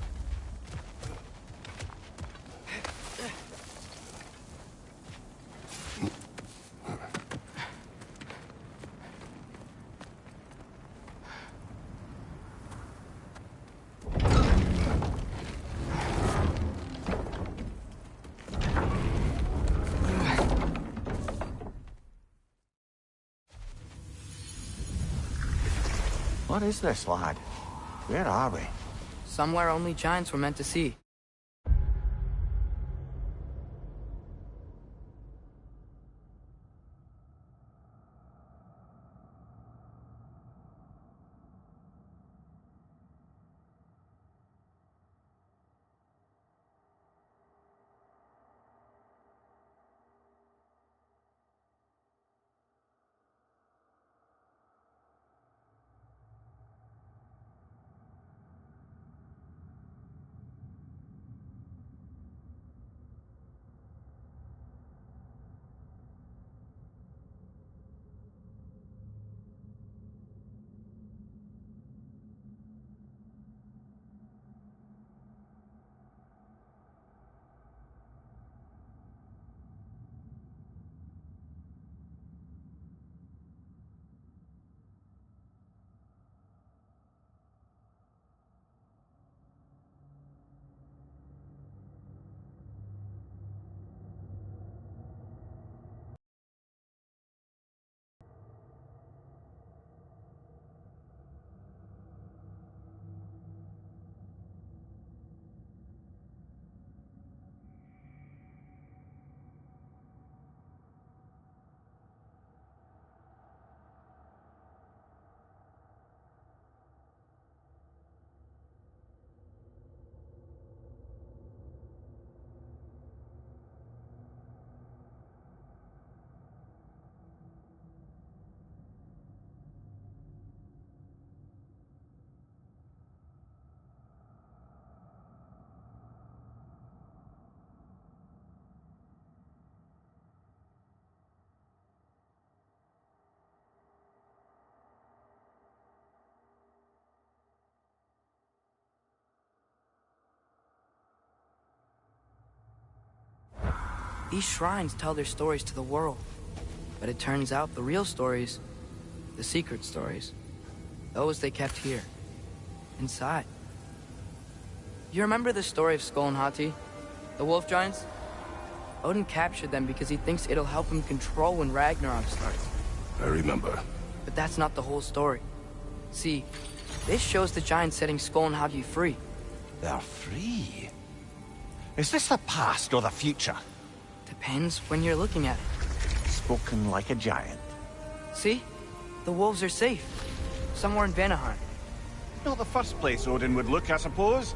What is this, lad? Where are we? Somewhere only giants were meant to see. These shrines tell their stories to the world. But it turns out the real stories, the secret stories, those they kept here, inside. You remember the story of Skull and Hati, the wolf giants? Odin captured them because he thinks it'll help him control when Ragnarok starts. I remember. But that's not the whole story. See, this shows the giants setting Skull and Hati free. They're free? Is this the past or the future? Depends when you're looking at it. Spoken like a giant. See? The wolves are safe. Somewhere in Vanaheim. Not the first place Odin would look, I suppose.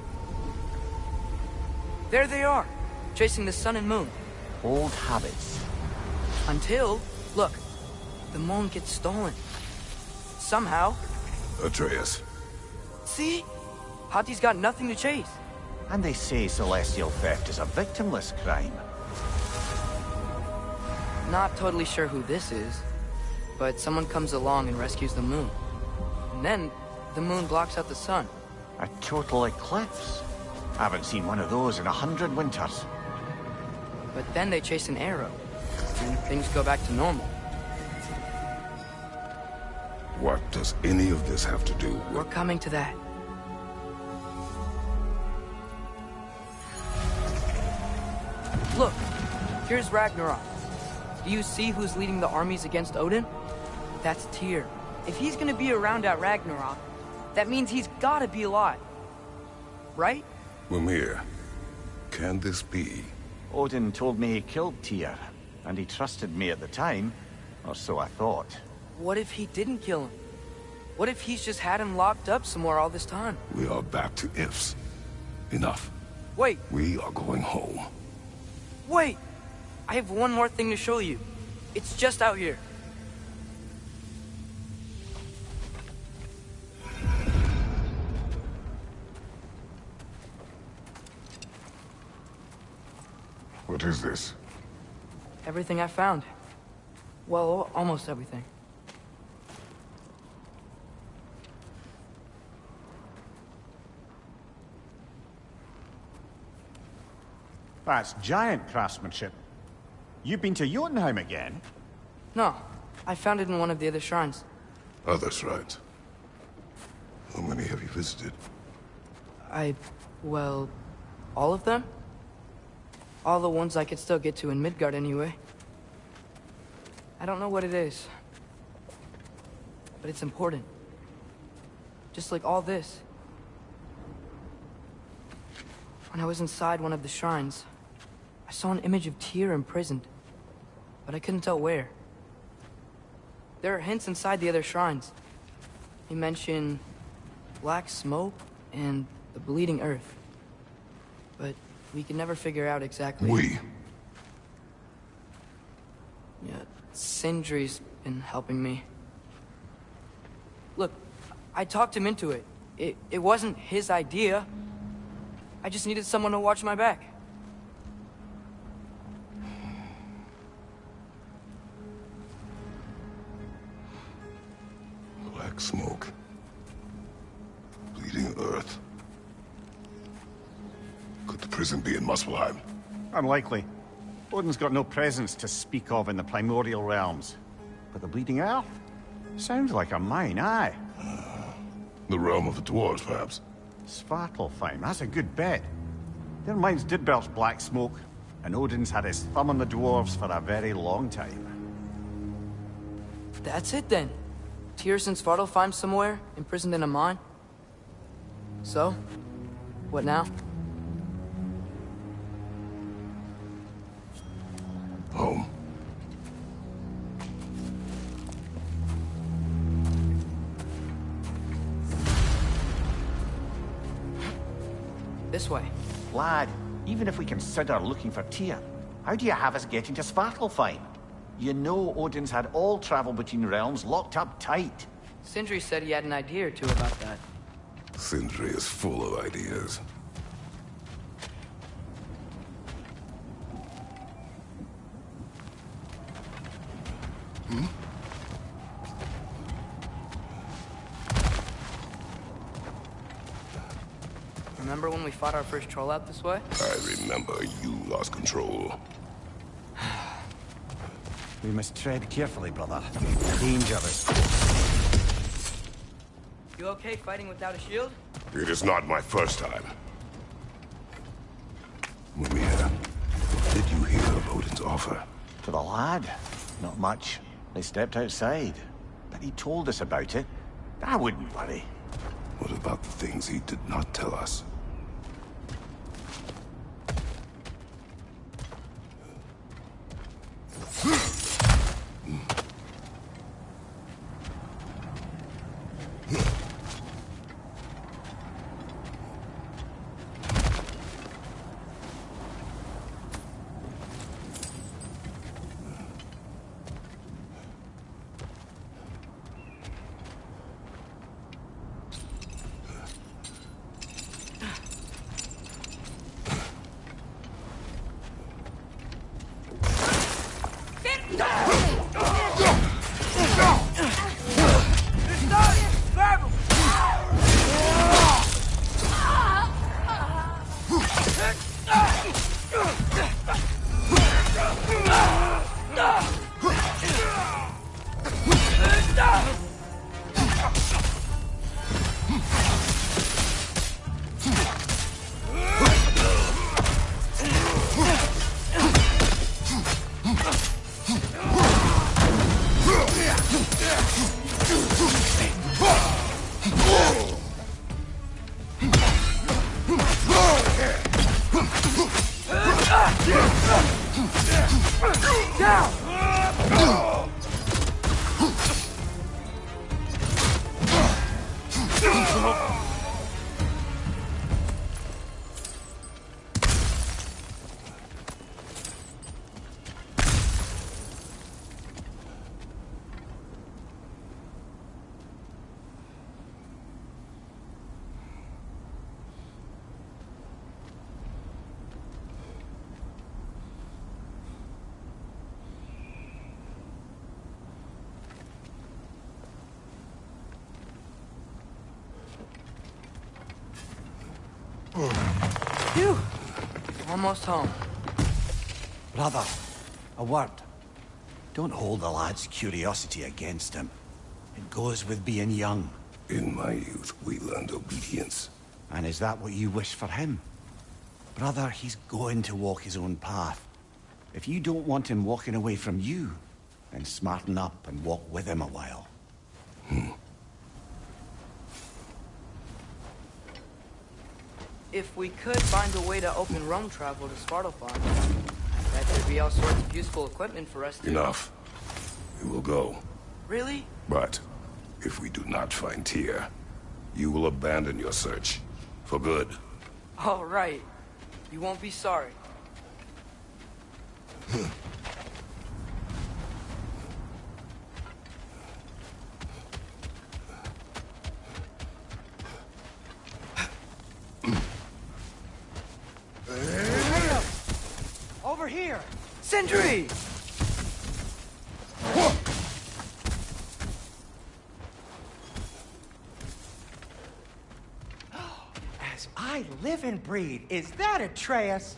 There they are, chasing the sun and moon. Old habits. Until, look, the moon gets stolen. Somehow, Atreus. See? Hati's got nothing to chase. And they say celestial theft is a victimless crime. Not totally sure who this is, but someone comes along and rescues the moon. And then, the moon blocks out the sun. A total eclipse. I haven't seen one of those in 100 winters. But then they chase an arrow, and things go back to normal. What does any of this have to do with... We're coming to that. Look, here's Ragnarok. Do you see who's leading the armies against Odin? That's Tyr. If he's gonna be around at Ragnarok, that means he's gotta be alive. Right? Mimir, can this be? Odin told me he killed Tyr, and he trusted me at the time, or so I thought. What if he didn't kill him? What if he's just had him locked up somewhere all this time? We are back to ifs. Enough. Wait, We are going home. wait! I have one more thing to show you. It's just out here. What is this? Everything I found. Well, almost everything. That's giant craftsmanship. You've been to Jotunheim again? No, I found it in one of the other shrines. Other shrines. How many have you visited? Well, all of them? All the ones I could still get to in Midgard anyway. I don't know what it is. But it's important. Just like all this. When I was inside one of the shrines, I saw an image of Tyr imprisoned. But I couldn't tell where. There are hints inside the other shrines. They mention black smoke and the bleeding earth. But we can never figure out exactly... We? Yeah, Sindri's been helping me. Look, I talked him into it. It wasn't his idea. I just needed someone to watch my back. Black smoke. Bleeding earth. Could the prison be in Muspelheim? Unlikely. Odin's got no presence to speak of in the primordial realms. But the bleeding earth? Sounds like a mine, aye. The realm of the dwarves, perhaps? Svartalfheim, that's a good bet. Their mines did belch black smoke, and Odin's had his thumb on the dwarves for a very long time. That's it then. Tyr's in Svartalfheim somewhere, imprisoned in a mine. So, what now? Home. This way. Lad, even if we consider looking for Tyr, how do you have us getting to Svartalfheim? You know Odin's had all travel between realms locked up tight. Sindri said he had an idea or two about that. Sindri is full of ideas. Remember when we fought our first troll out this way? I remember you lost control. We must tread carefully, brother. Dangerous. You okay fighting without a shield? It is not my first time. Mimir, did you hear of Odin's offer? To the lad? Not much. They stepped outside. But he told us about it. I wouldn't worry. What about the things he did not tell us? Phew. Almost home. Brother, a word. Don't hold the lad's curiosity against him. It goes with being young. In my youth, we learned obedience. And is that what you wish for him? Brother, he's going to walk his own path. If you don't want him walking away from you, then smarten up and walk with him a while. If we could find a way to open roam travel to Svartalfheim, I bet there'd be all sorts of useful equipment for us to... Enough. We will go. Really? But if we do not find Tyr, you will abandon your search. For good. All right. You won't be sorry. Over here! Sentry! As I live and breathe, is that Atreus?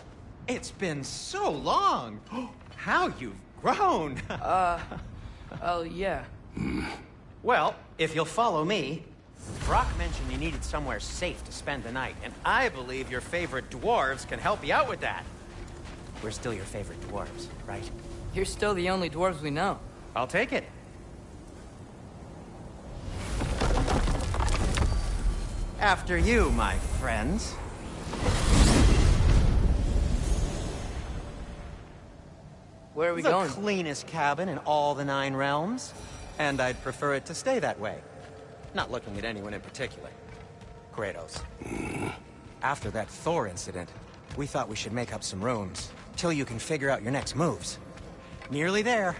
It's been so long. How you've grown. Oh, yeah. Well, if you'll follow me, Brock mentioned you needed somewhere safe to spend the night, and I believe your favorite dwarves can help you out with that. We're still your favorite dwarves, right? You're still the only dwarves we know. I'll take it. After you, my friends. Where are we the going? The cleanest cabin in all the 9 realms. And I'd prefer it to stay that way. Not looking at anyone in particular. Kratos. After that Thor incident, we thought we should make up some rooms, till you can figure out your next moves. Nearly there.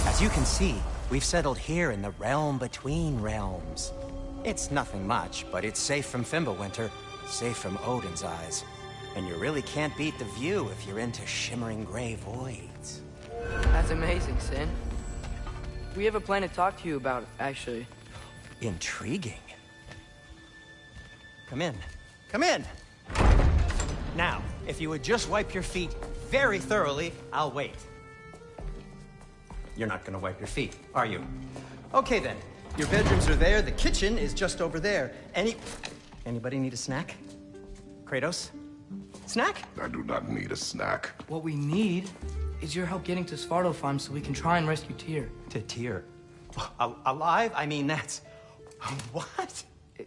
As you can see, we've settled here in the realm between realms. It's nothing much, but it's safe from Fimbulwinter, safe from Odin's eyes. And you really can't beat the view if you're into shimmering gray voids. That's amazing, Sin. We have a plan to talk to you about, actually. Intriguing. Come in. Come in! Now, if you would just wipe your feet very thoroughly, I'll wait. You're not gonna wipe your feet, are you? Okay then. Your bedrooms are there, the kitchen is just over there. Anybody need a snack? Kratos? Snack? I do not need a snack. What we need is your help getting to Svartalfheim so we can try and rescue Tyr. To Tyr? Alive? I mean, that's... What?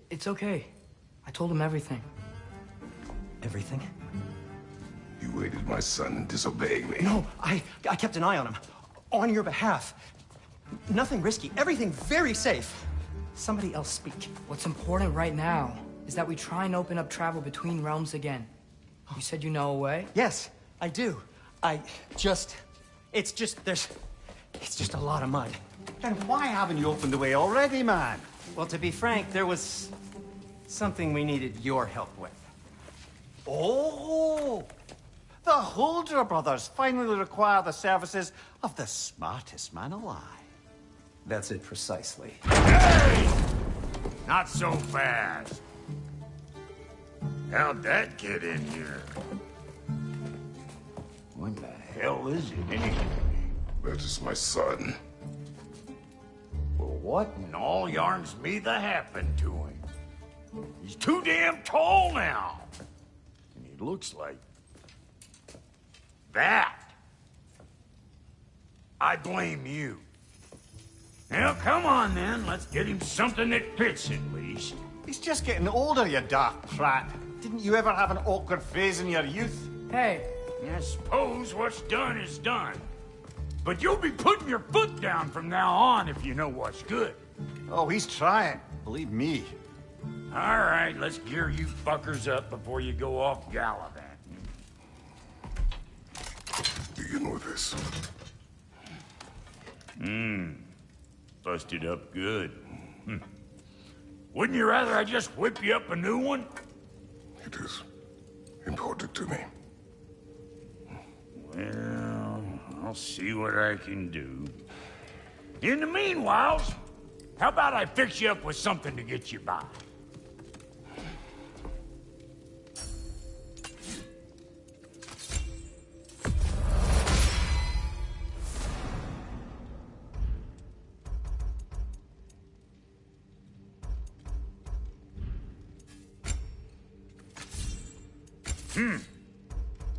It's okay. I told him everything. Everything? You aided my son in disobeying me. No, I kept an eye on him. On your behalf. Nothing risky. Everything very safe. Somebody else speak. What's important right now is that we try and open up travel between realms again. You said you know a way? Yes, I do. It's just a lot of mud. Then why haven't you opened the way already, man? Well, to be frank, there was something we needed your help with. Oh! The Holder brothers finally require the services of the smartest man alive. That's it precisely. Hey! Not so fast. How'd that get in here? What the hell is it anyway? That is my son. Well, what in all yarns me that happened to him? He's too damn tall now. And he looks like... that. I blame you. Now, come on then. Let's get him something that fits at least. He's just getting older, you daft prat. Didn't you ever have an awkward phase in your youth? Hey. I suppose what's done is done. But you'll be putting your foot down from now on if you know what's good. Oh, he's trying. Believe me. All right, let's gear you fuckers up before you go off gallivanting. Do you know this? Busted up good. Wouldn't you rather I just whip you up a new one? It is important to me. Well, I'll see what I can do. In the meanwhile, how about I fix you up with something to get you by?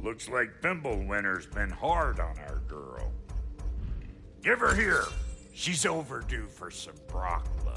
Looks like Thimblewinter's been hard on our girl. Give her here. She's overdue for some Brock love.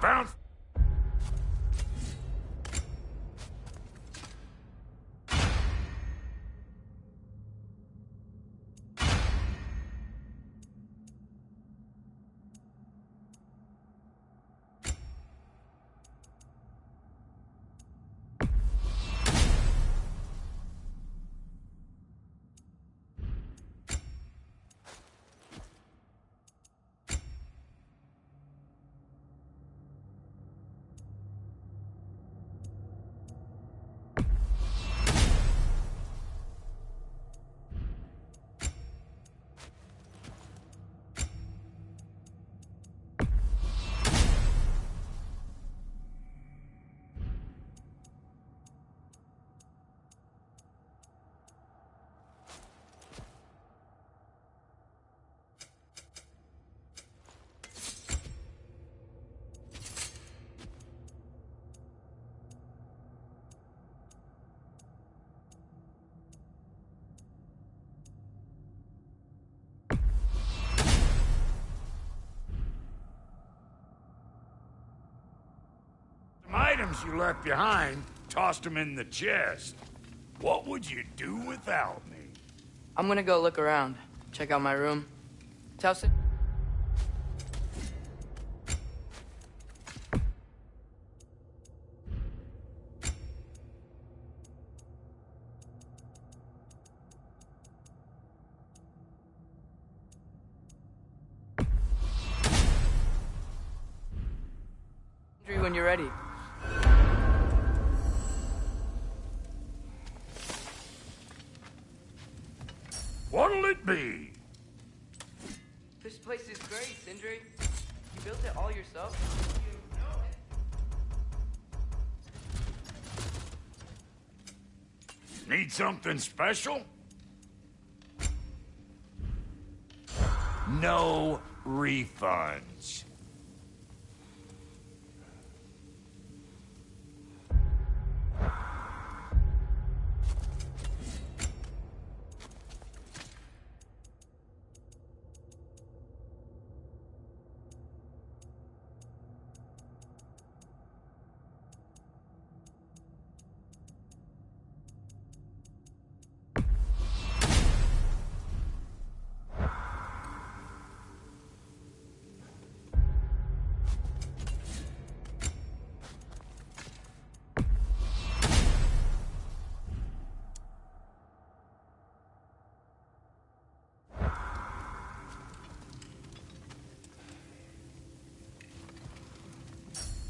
Found... Some items you left behind, tossed them in the chest. What would you do without me? I'm gonna go look around. Check out my room. Tell Sindri when you're ready. What'll it be? This place is great, Sindri. You built it all yourself? Need something special? No refunds.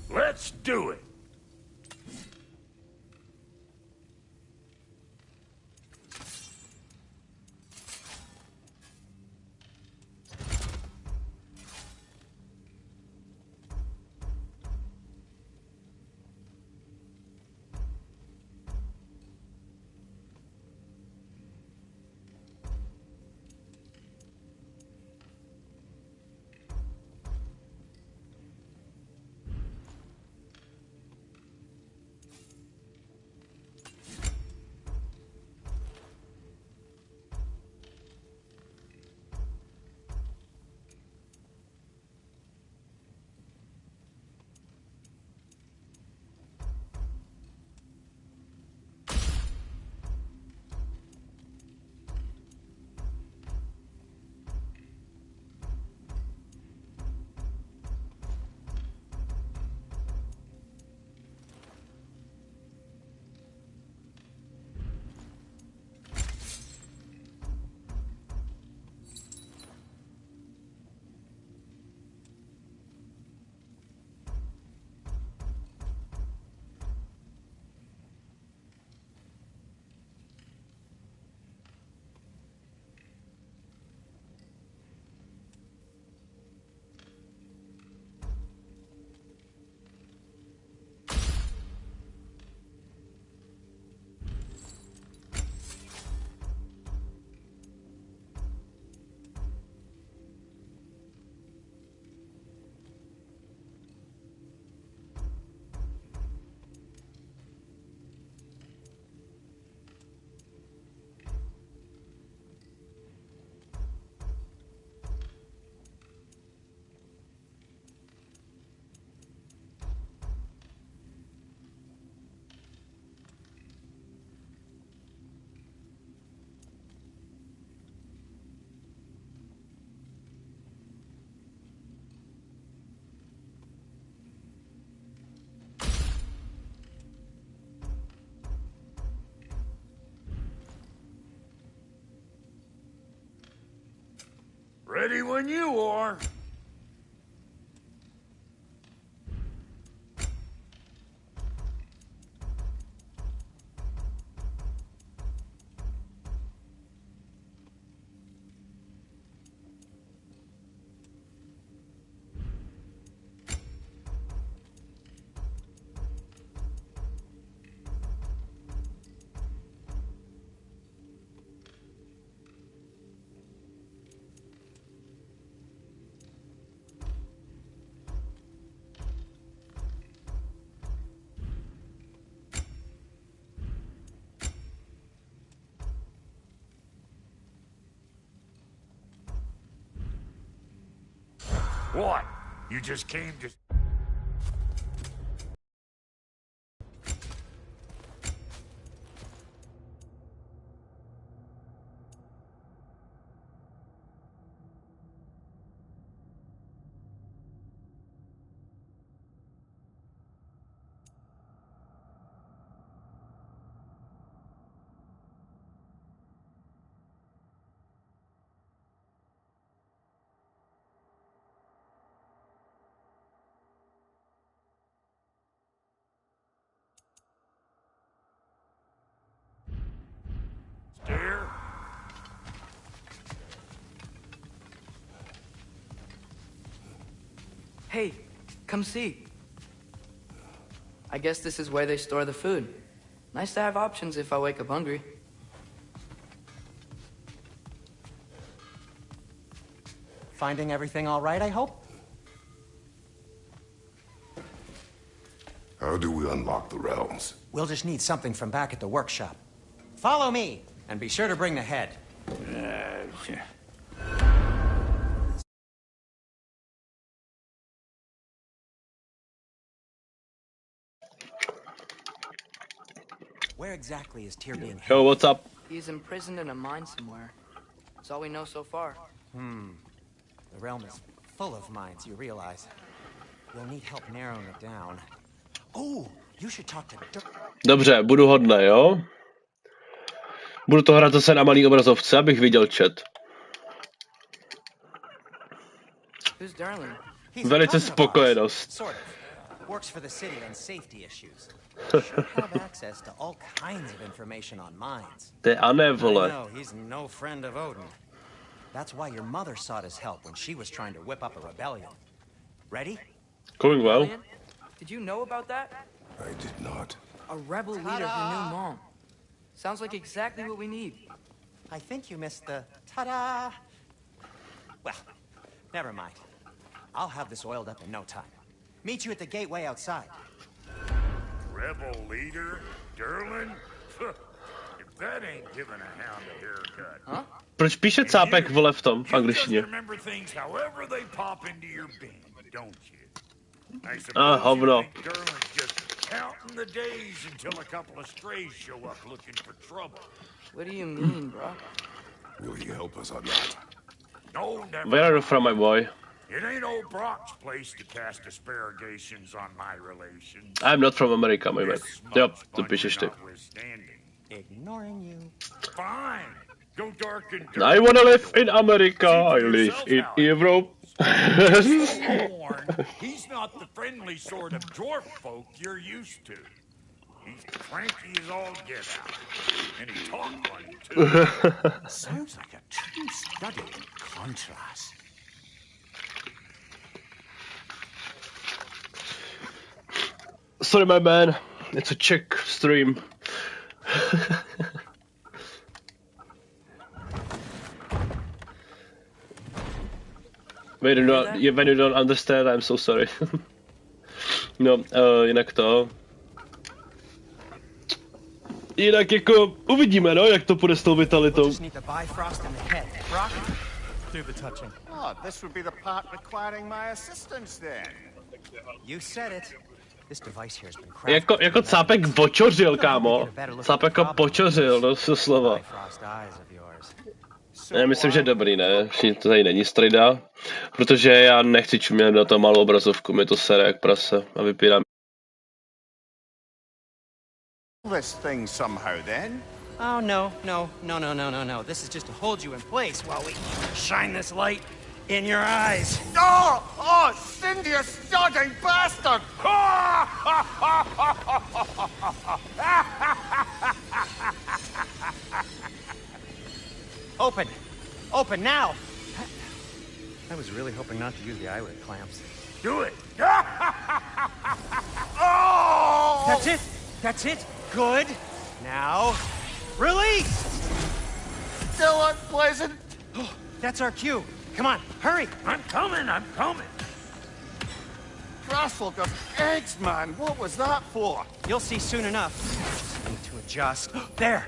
Let's do it. Ready when you are. What? You just came to... Stare? Hey, come see. I guess this is where they store the food. Nice to have options if I wake up hungry. Finding everything all right, I hope? How do we unlock the realms? We'll just need something from back at the workshop. Follow me, and be sure to bring the head. Where exactly is Tyr being held? Yo, what's up? He's imprisoned in a mine somewhere. That's all we know so far. The realm is full of mines, you realize. We'll need help narrowing it down. Oh, you should talk to Dobře, budu hodnej, jo? Budu to hrát zase na malý obrazovce, abych viděl chat. Who's Darling? Velice spokojenost. Sort of. Works for the city on safety issues. Should have access to all kinds of information on mines. Ty a ne, I vole. know, he's no friend of Odin. That's why your mother sought his help when she was trying to whip up a rebellion. Ready? Going well. Did you know about that? I did not. A rebel leader who knew Mom. Sounds like exactly what we need. I think you missed the ta-da. Well, never mind. I'll have this oiled up in no time. Meet you at the gateway outside. Rebel leader? Derlin? If that ain't giving a hound a haircut. Huh? Proč píše cápek, vole, v tom, v You just angličtině? remember things however they pop into your bin, don't you? I Ah, suppose you hovno. think Derlin's just counting the days until a couple of strays show up looking for trouble. What do you mean, bro? Will you help us or not? No, never. Where are you from, my boy? It ain't old Brock's place to cast asparagations on my relations. I'm not from America, my man. Jo, to píšeš ty. Ignoring you. Fine. Go dark and dirty. I wanna live in America, I live in Europe. He's not the friendly sort of dwarf folk you're used to. He's cranky as all get out. And he talks funny, too. Sounds like a true study in contrast. Sorry, my man. It's a Czech stream. When you don't understand, I'm so sorry. No, jinak to... Jinak jako uvidíme, no, jak to půjde s tou vitalitou. Oh, this would be the part requiring my assistance then. You said it. This device here has been crafted. Jako cápek vočořil, kámo. Cápek jako počořil, no, to slova. Já myslím, že dobrý, ne? To tady není strida. Protože já nechci čumět na to malou obrazovku, mi to sere jak prase a vypírám. This thing somehow then? Oh, no. This is just to hold you in place while we shine this light In your eyes. Oh! Oh, Cindy, you starting bastard! Open! Open now! I was really hoping not to use the eyelid clamps. Do it! Oh! That's it! That's it! Good! Now, release! Still unpleasant. That's our cue. Come on, hurry! I'm coming, I'm coming. Grassful got eggs, man. What was that for? You'll see soon enough. Just need to adjust. There!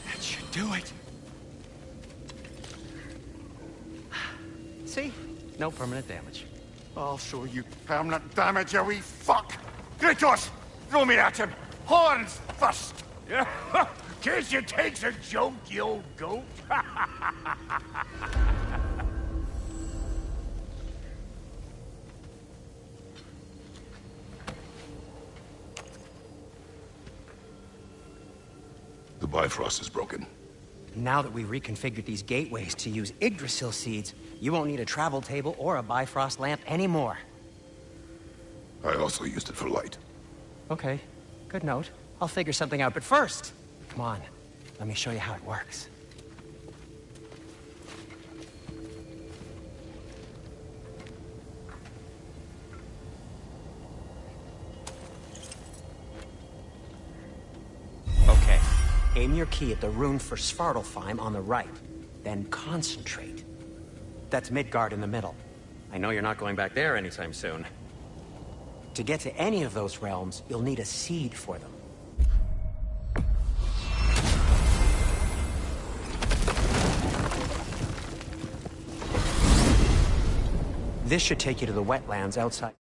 That should do it. See? No permanent damage. I'll show you permanent damage, you wee fuck. Kratos, throw me at him. Horns first. Yeah, case you takes a joke, you old goat. The Bifrost is broken. Now that we've reconfigured these gateways to use Yggdrasil seeds, you won't need a travel table or a Bifrost lamp anymore. I also used it for light. Okay, good note. I'll figure something out, but first, come on, let me show you how it works. Okay, aim your key at the rune for Svartalfheim on the right, then concentrate. That's Midgard in the middle. I know you're not going back there anytime soon. To get to any of those realms, you'll need a seed for them. This should take you to the wetlands outside.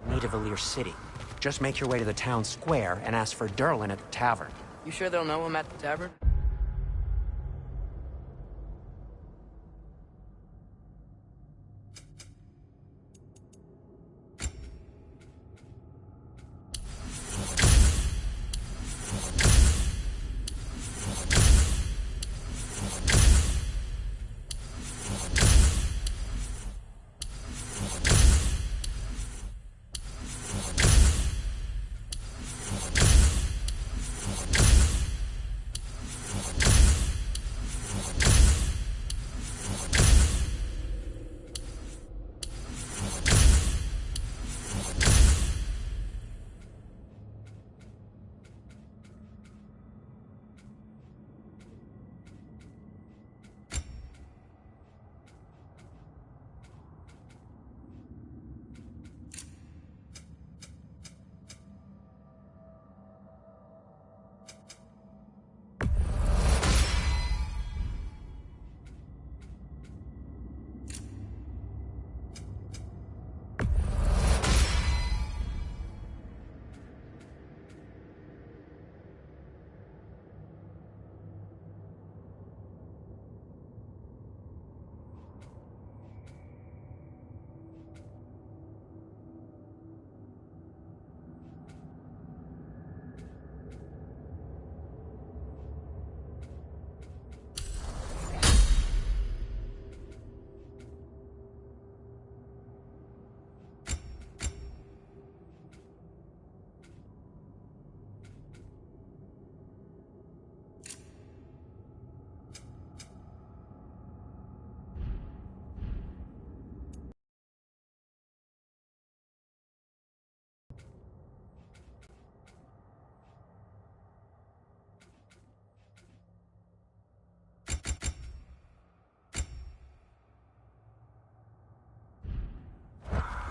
Nidavellir City. Just make your way to the town square and ask for Durlin at the tavern. You sure they'll know him at the tavern?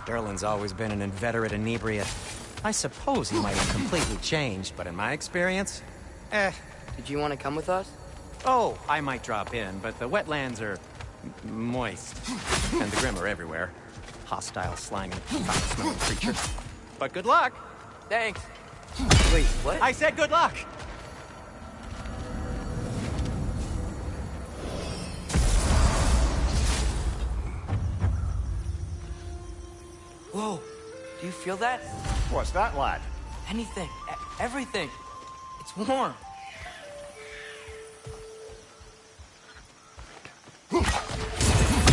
Durlin's always been an inveterate inebriate. I suppose he might have completely changed, but in my experience, Did you want to come with us? Oh, I might drop in, but the wetlands are moist. And the Grim are everywhere. Hostile, slimy, foul-smelling creatures. But good luck! Thanks. Wait, what? I said good luck! Whoa, do you feel that? What's that, lad? Anything, everything. It's warm.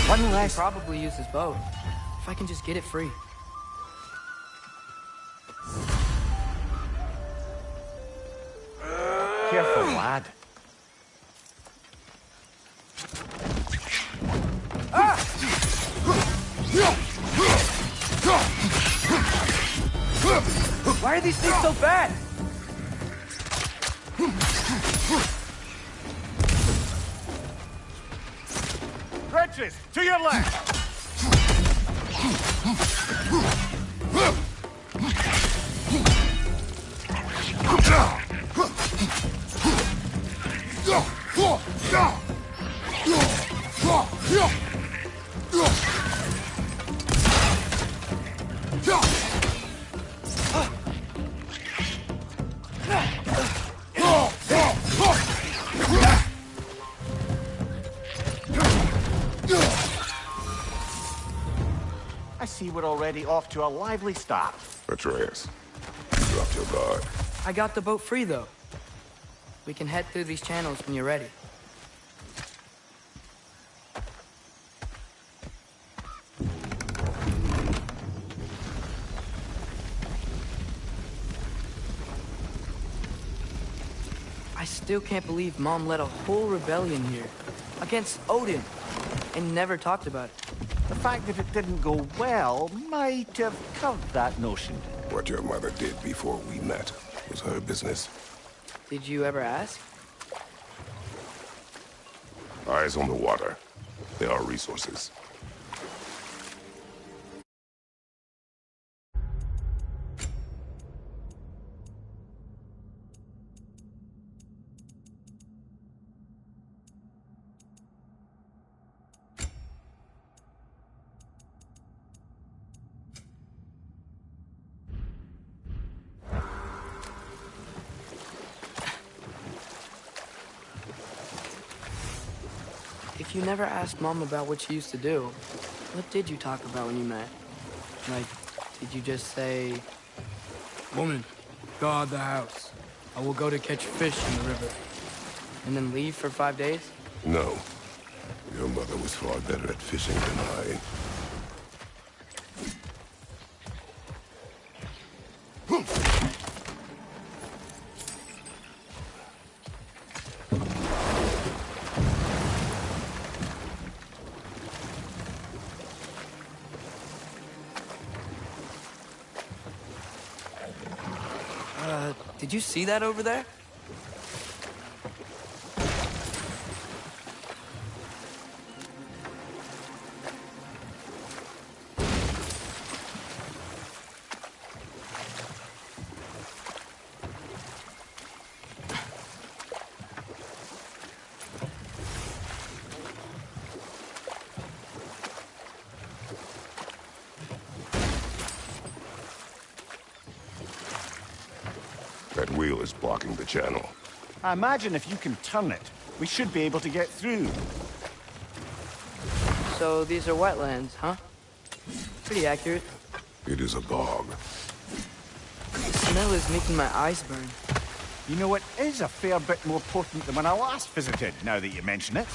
One less. Probably use his boat. If I can just get it free. Careful, lad. Why are these things so bad? Wretches, to your left! I see we're already off to a lively start. Atreus, you dropped your guard. I got the boat free, though. We can head through these channels when you're ready. I still can't believe Mom led a whole rebellion here. Against Odin. And never talked about it. The fact that it didn't go well might have covered that notion. What your mother did before we met was her business. Did you ever ask? Eyes on the water. There are resources. If you never asked Mom about what she used to do, what did you talk about when you met? Like, did you just say, "Woman, guard the house. I will go to catch fish in the river," and then leave for 5 days? No. Your mother was far better at fishing than I. Did you see that over there? That wheel is blocking the channel. I imagine if you can turn it, we should be able to get through. So these are wetlands, huh? Pretty accurate. It is a bog. The smell is making my eyes burn. You know, it is a fair bit more potent than when I last visited, now that you mention it.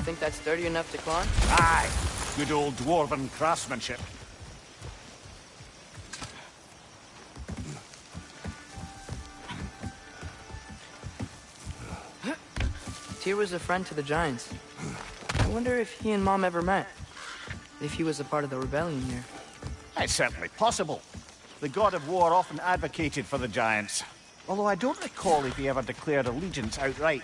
Think that's sturdy enough to climb? Aye, good old dwarven craftsmanship. Tyr was a friend to the Giants. I wonder if he and Mom ever met. if he was a part of the rebellion here. It's certainly possible. The god of war often advocated for the giants, although I don't recall if he ever declared allegiance outright.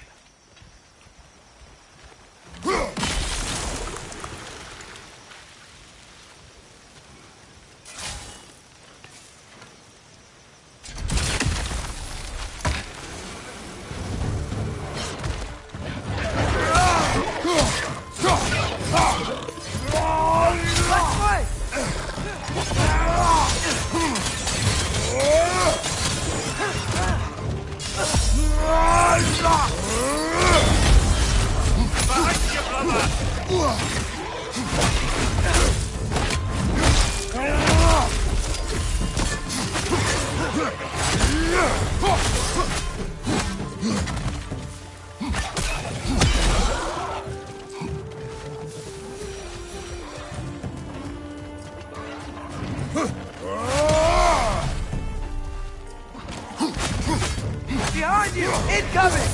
Behind you! Incoming!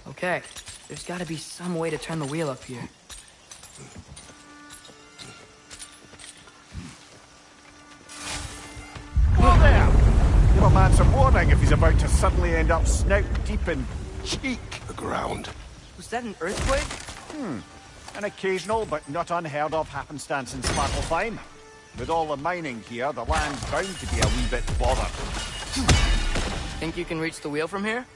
Okay, there's gotta be some way to turn the wheel up here. Whoa there! Give a man some warning if he's about to suddenly end up snout deep in cheek. The ground. Was that an earthquake? An occasional but not unheard of happenstance in Svartalfheim. With all the mining here, the land's bound to be a wee bit bothered. Think you can reach the wheel from here?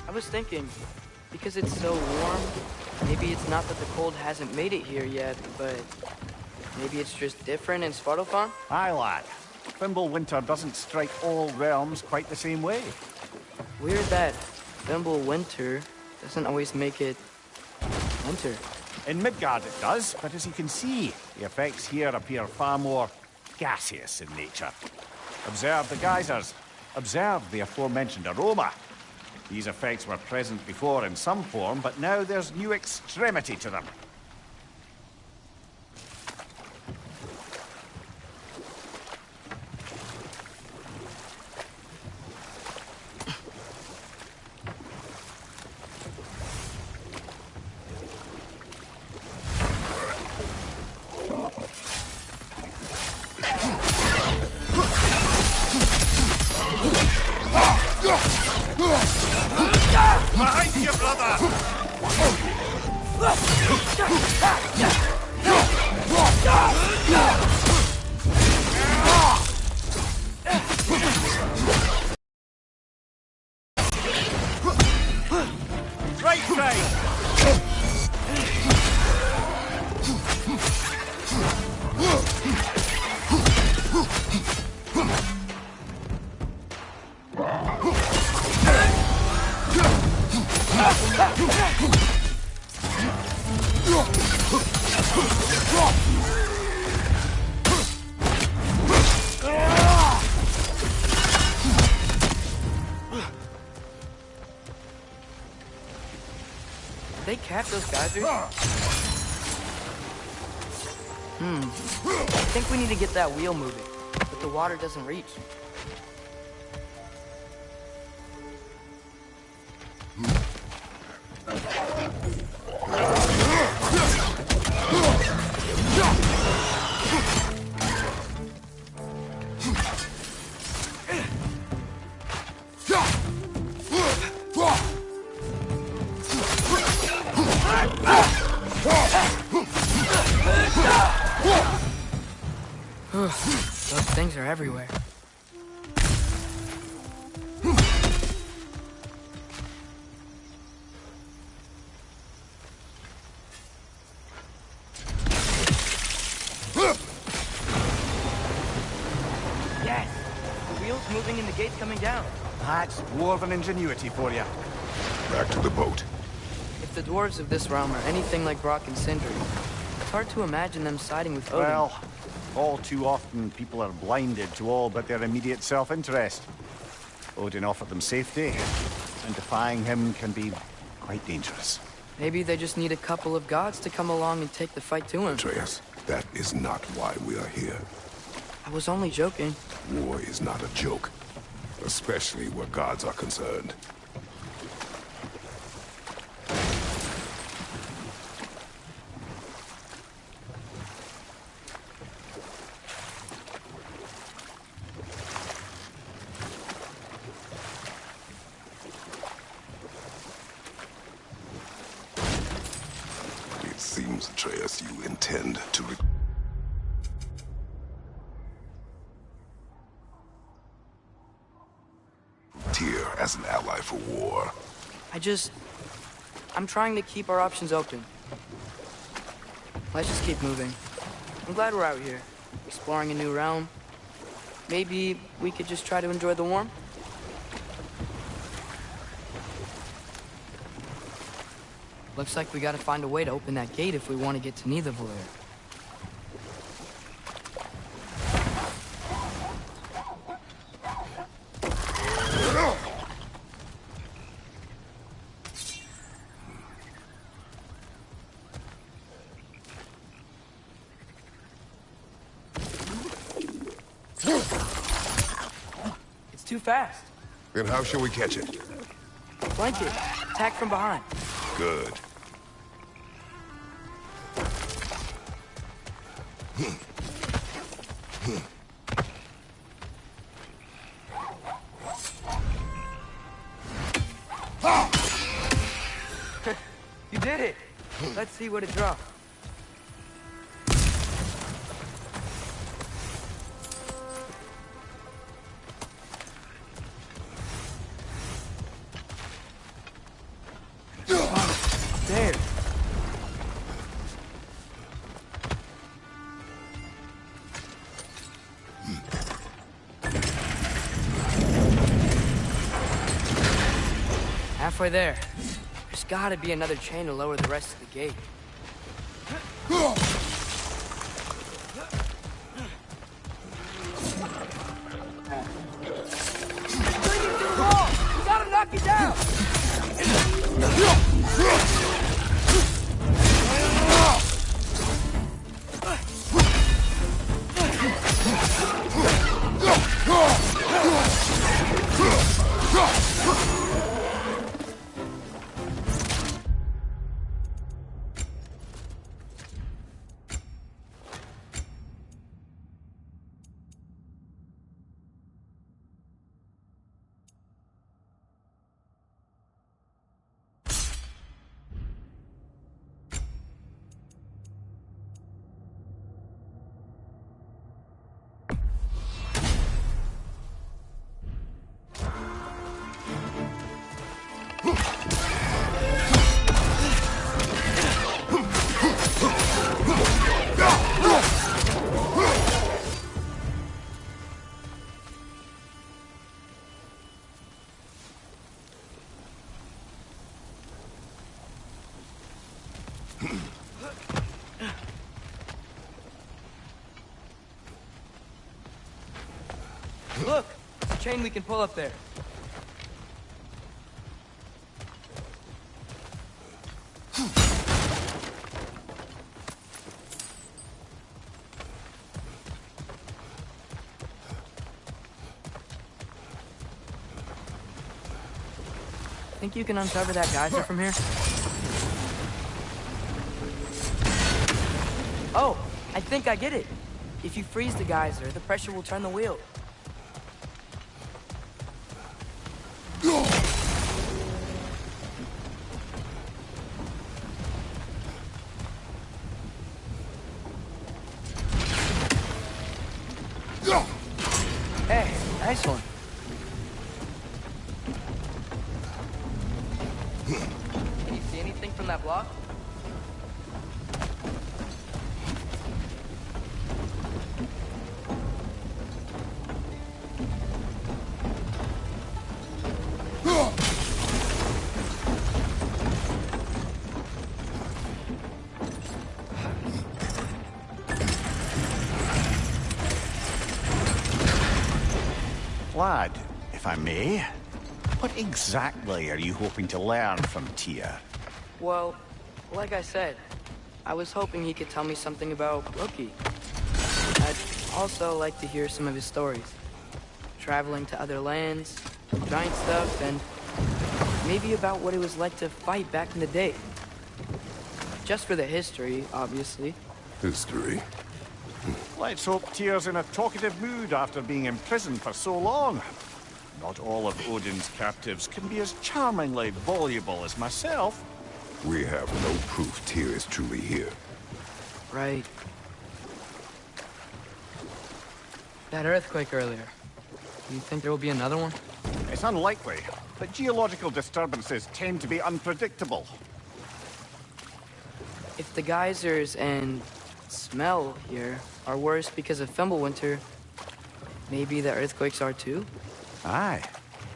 I was thinking, because it's so warm, maybe it's not that the cold hasn't made it here yet, but maybe it's just different in Svartalfheim? Aye, lad. Thimble winter doesn't strike all realms quite the same way. Weird that Thimble winter doesn't always make it winter. In Midgard it does, but as you can see, the effects here appear far more gaseous in nature. Observe the geysers. Observe the aforementioned aroma. These effects were present before in some form, but now there's new extremity to them. Behind you, brother! Right side! cap those geysers? I think we need to get that wheel moving, but the water doesn't reach. Those things are everywhere. Yes! The wheel's moving and the gate's coming down. That's dwarven ingenuity for you. Back to the boat. If the dwarves of this realm are anything like Brock and Sindri, it's hard to imagine them siding with Odin. Well, all too often people are blinded to all but their immediate self-interest. Odin offered them safety, and defying him can be quite dangerous. Maybe they just need a couple of gods to come along and take the fight to him. Atreus, that is not why we are here. I was only joking. War is not a joke, especially where gods are concerned. It seems, Atreus, you intend to Tyr as an ally for war. I'm trying to keep our options open. Let's just keep moving. I'm glad we're out here, exploring a new realm. Maybe we could just try to enjoy the warmth? Looks like we gotta find a way to open that gate if we want to get to Nidavellir. It's too fast. Then how shall we catch it? Flank it. Attack from behind. Good. You did it! Let's see what it dropped. There. Halfway there. There's gotta be another chain to lower the rest of the gate. Bring it to the wall! You gotta knock it down! Look! It's a chain we can pull up there. Think you can uncover that geyser from here? Oh, I think I get it. If you freeze the geyser, the pressure will turn the wheel. Hey, nice one. Can you see anything from that block? Lad, if I may, what exactly are you hoping to learn from Tyr? Well, like I said, I was hoping he could tell me something about Loki. I'd also like to hear some of his stories. Traveling to other lands, giant stuff, and maybe about what it was like to fight back in the day. Just for the history, obviously. History? Let's hope Tyr's in a talkative mood after being imprisoned for so long. Not all of Odin's captives can be as charmingly voluble as myself. We have no proof Tyr is truly here. Right. That earthquake earlier. Do you think there will be another one? It's unlikely, but geological disturbances tend to be unpredictable. If the geysers and smell here are worse because of Fimbulwinter, maybe the earthquakes are too? Aye.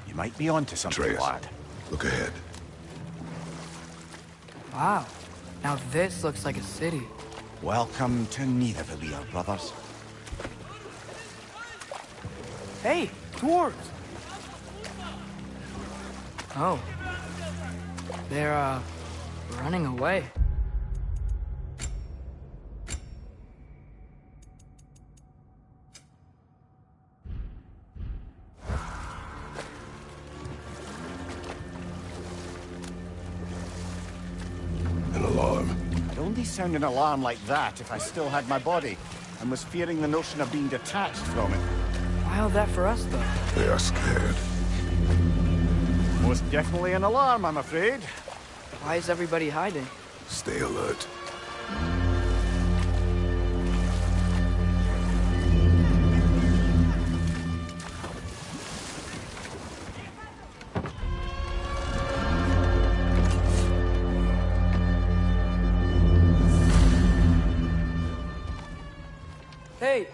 You might be onto something, Atreus, lad. look ahead. Wow. Now this looks like a city. Welcome to Nidavellir, brothers. Hey, dwarves! Oh. They're, running away. An alarm. I'd only sound an alarm like that if I still had my body, and was fearing the notion of being detached from it. Why all that for us, though? They are scared. Most definitely an alarm, I'm afraid. Why is everybody hiding? Stay alert. Hey,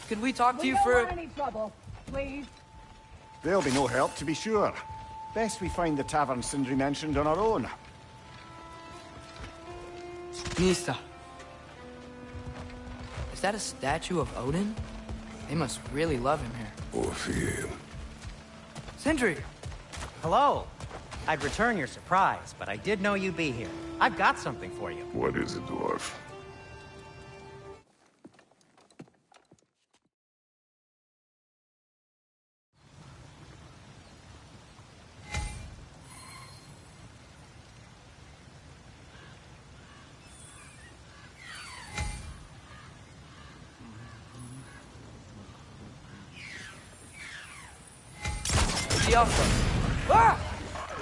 could we talk to you for... We don't want any trouble, please. There'll be no help, to be sure. Best we find the tavern Sindri mentioned on our own. Nista. Is that a statue of Odin? They must really love him here. Or fear him. Sindri! Hello. I'd return your surprise, but I did know you'd be here. I've got something for you. What is it, dwarf? Ah!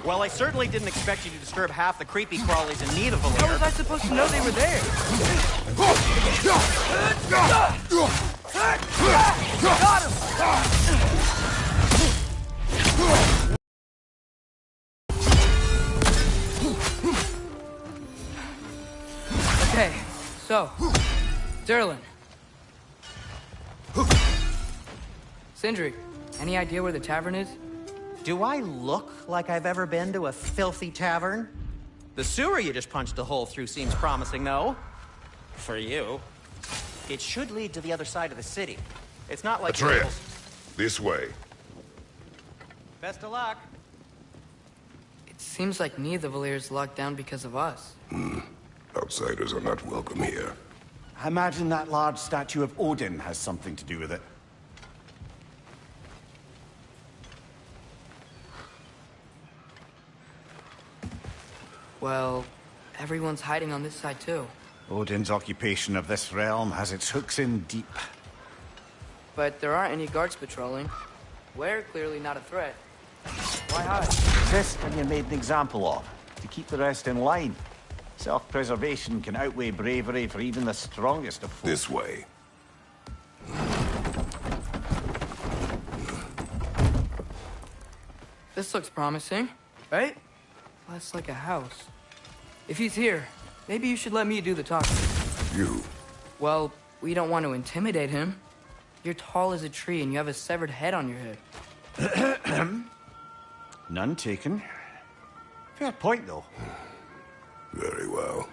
Well, I certainly didn't expect you to disturb half the creepy crawlies in need of a How was I supposed to know they were there? Got him! Okay, so, Durlin. Sindri, any idea where the tavern is? Do I look like I've ever been to a filthy tavern? The sewer you just punched a hole through seems promising, though. For you. It should lead to the other side of the city. It's not like... Atreus, this way. Best of luck. It seems like Nidavellir locked down because of us. Outsiders are not welcome here. I imagine that large statue of Odin has something to do with it. Well, everyone's hiding on this side too. Odin's occupation of this realm has its hooks in deep. But there aren't any guards patrolling. We're clearly not a threat. Why hide? This when you're made an example of, to keep the rest in line. Self-preservation can outweigh bravery for even the strongest of folk. This way. This looks promising, right? That's like a house. If he's here, maybe you should let me do the talking. You? Well, we don't want to intimidate him. You're tall as a tree and you have a severed head on your head. None taken. Fair point, though. Very well.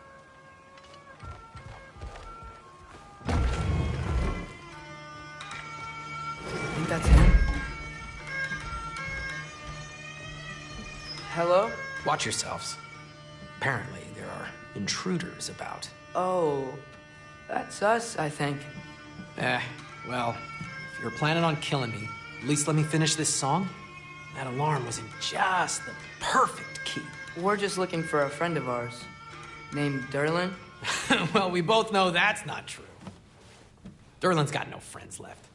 Think that's him? Hello? Watch yourselves. Apparently, there are intruders about. Oh, that's us, I think. Well, if you're planning on killing me, at least let me finish this song. That alarm was in just the perfect key. We're just looking for a friend of ours, named Derlin. Well, we both know that's not true. Derlin's got no friends left.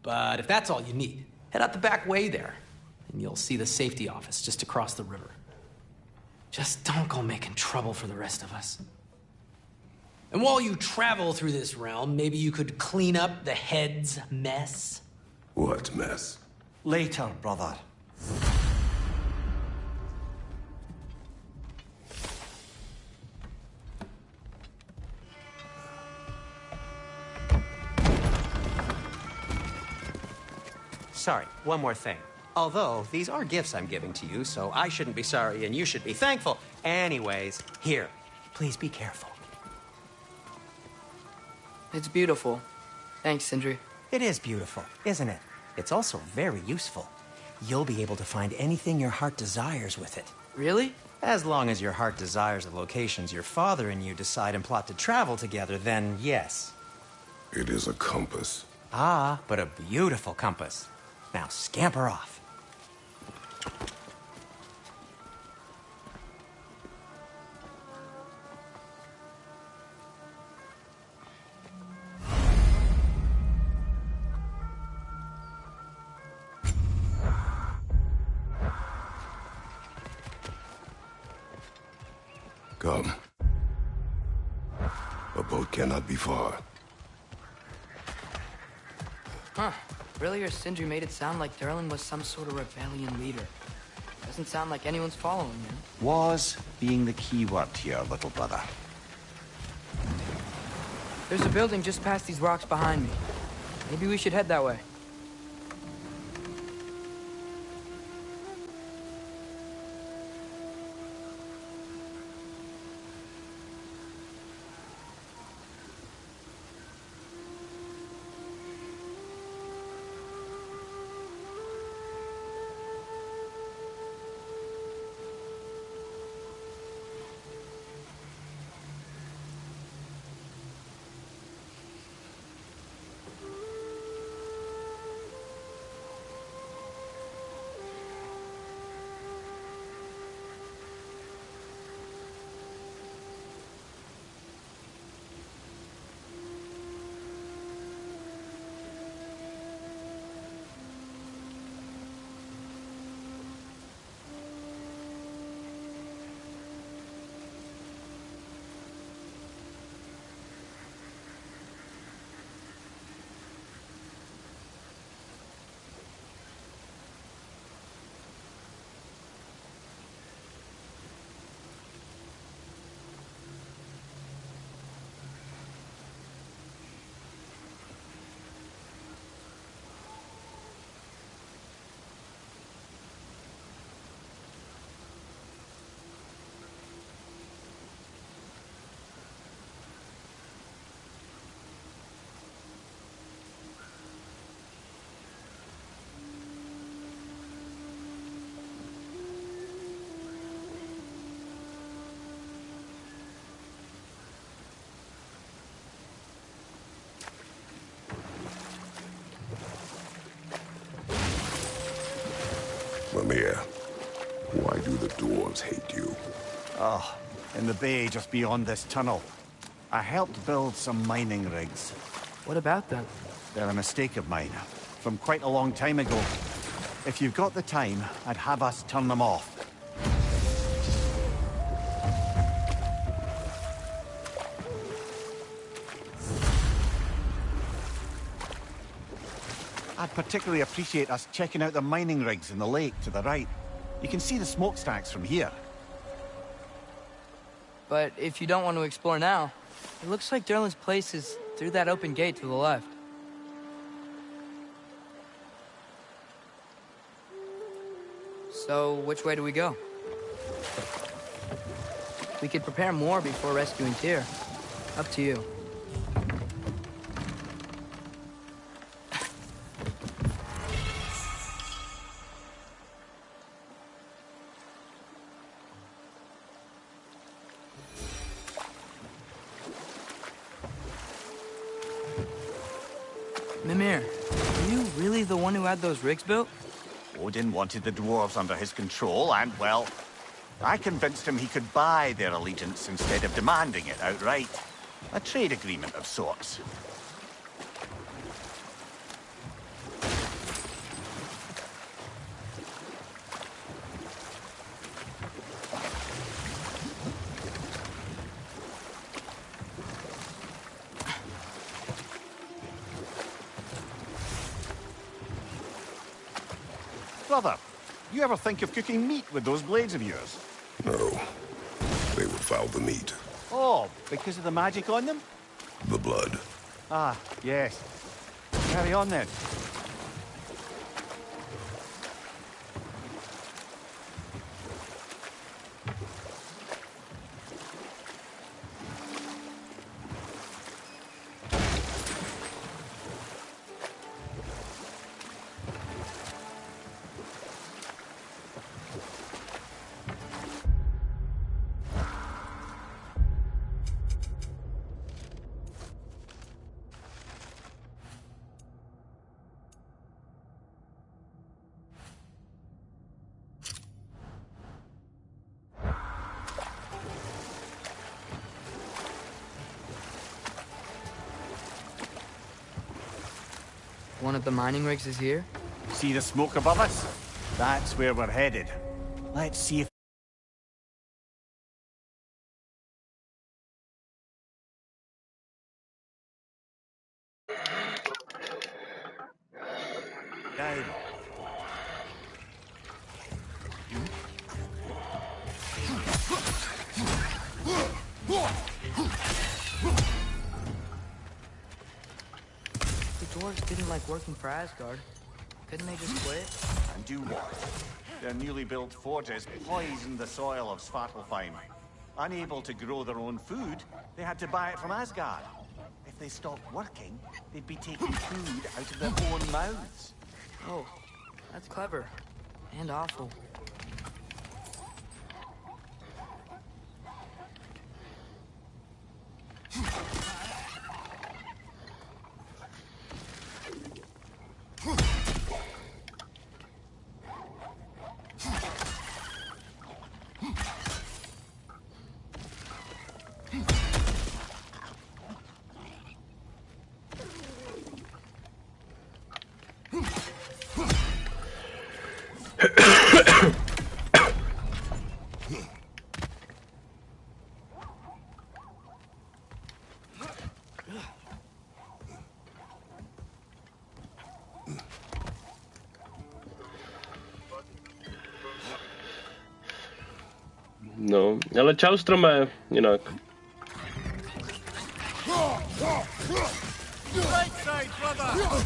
But if that's all you need, head out the back way there, and you'll see the safety office just across the river. Just don't go making trouble for the rest of us. And while you travel through this realm, maybe you could clean up the head's mess? What mess? Later, brother. Sorry, one more thing. Although, these are gifts I'm giving to you, so I shouldn't be sorry and you should be thankful. Anyways, here, please be careful. It's beautiful. Thanks, Sindri. It is beautiful, isn't it? It's also very useful. You'll be able to find anything your heart desires with it. Really? As long as your heart desires the locations your father and you decide and plot to travel together, then yes. It is a compass. Ah, but a beautiful compass. Now scamper off. Come. A boat cannot be far. Huh. Earlier, Sindri made it sound like Derlin was some sort of rebellion leader. Doesn't sound like anyone's following him. Was being the key word here, little brother. There's a building just past these rocks behind me. Maybe we should head that way. Mimir, why do the dwarves hate you? Oh, in the bay just beyond this tunnel. I helped build some mining rigs. What about them? They're a mistake of mine, from quite a long time ago. If you've got the time, I'd have us turn them off. I'd particularly appreciate us checking out the mining rigs in the lake to the right. You can see the smokestacks from here. But if you don't want to explore now, it looks like Durlin's place is through that open gate to the left. So, which way do we go? We could prepare more before rescuing Tyr. Up to you. Mimir, are you really the one who had those rigs built? Odin wanted the dwarves under his control, and, well, I convinced him he could buy their allegiance instead of demanding it outright. A trade agreement of sorts. Brother, you ever think of cooking meat with those blades of yours? No. They would foul the meat. Oh, because of the magic on them? The blood. Ah, yes. Carry on then. One of the mining rigs is here? See the smoke above us? That's where we're headed. Let's see if... Down. The dwarves didn't like working for Asgard. Couldn't they just quit? And do what? Their newly built forges poisoned the soil of Svartalfheim. Unable to grow their own food, they had to buy it from Asgard. If they stopped working, they'd be taking food out of their own mouths. Oh, that's clever. And awful. No, ale čau stromé, jinak. Right side, brother!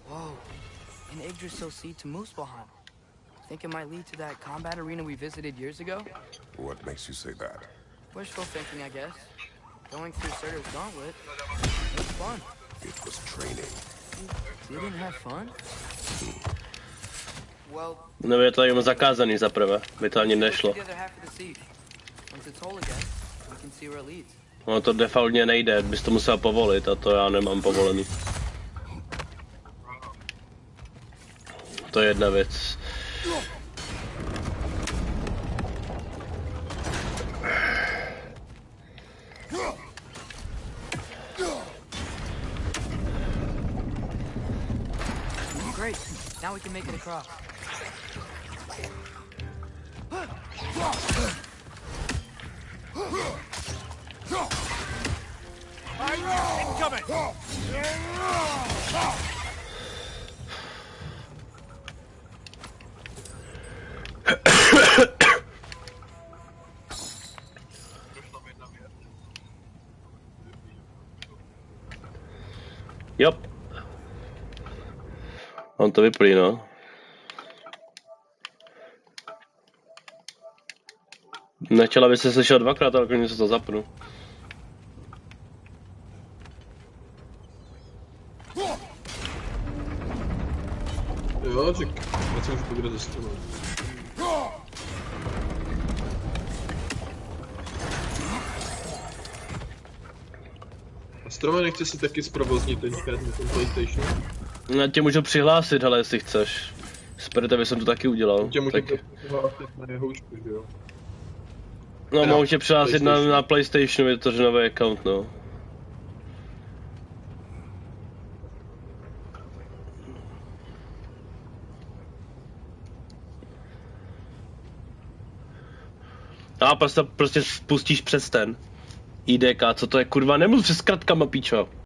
Whoa, an Yggdrasil seed to Muspelheim. Think it might lead to that combat arena we visited years ago? What makes you say that? Wishful thinking, I guess. Going through Surtur's gauntlet was fun. It was training. You didn't have fun? Well, No, je to jim zakázaný za prvé, by to ani nešlo. the other half of the seed. Once it's whole again, we can see where it leads. No to defaultně nejde, bys to musel povolit a to já nemám povolený. To je jedna věc. Great. Now we can make it across. Incoming! Jo. On to vyplí, no. Nechtěla by se slyšel dvakrát, ale když se to zapnu. Jo, ček, já jsem už to bude ze strany. A Strome, nechci si taky zprovoznit ten pad na tom PlayStationu? Já tě můžu přihlásit, hele, jestli chceš. Spirit, aby jsem to taky udělal. Tě můžu Tak... přihlásit na jeho účku, že jo? No, mohu tě přihlásit na PlayStationu, je to nový account, no. A prostě spustíš přes ten IDK, co to je kurva, nemůžu přes kratkama, píčo.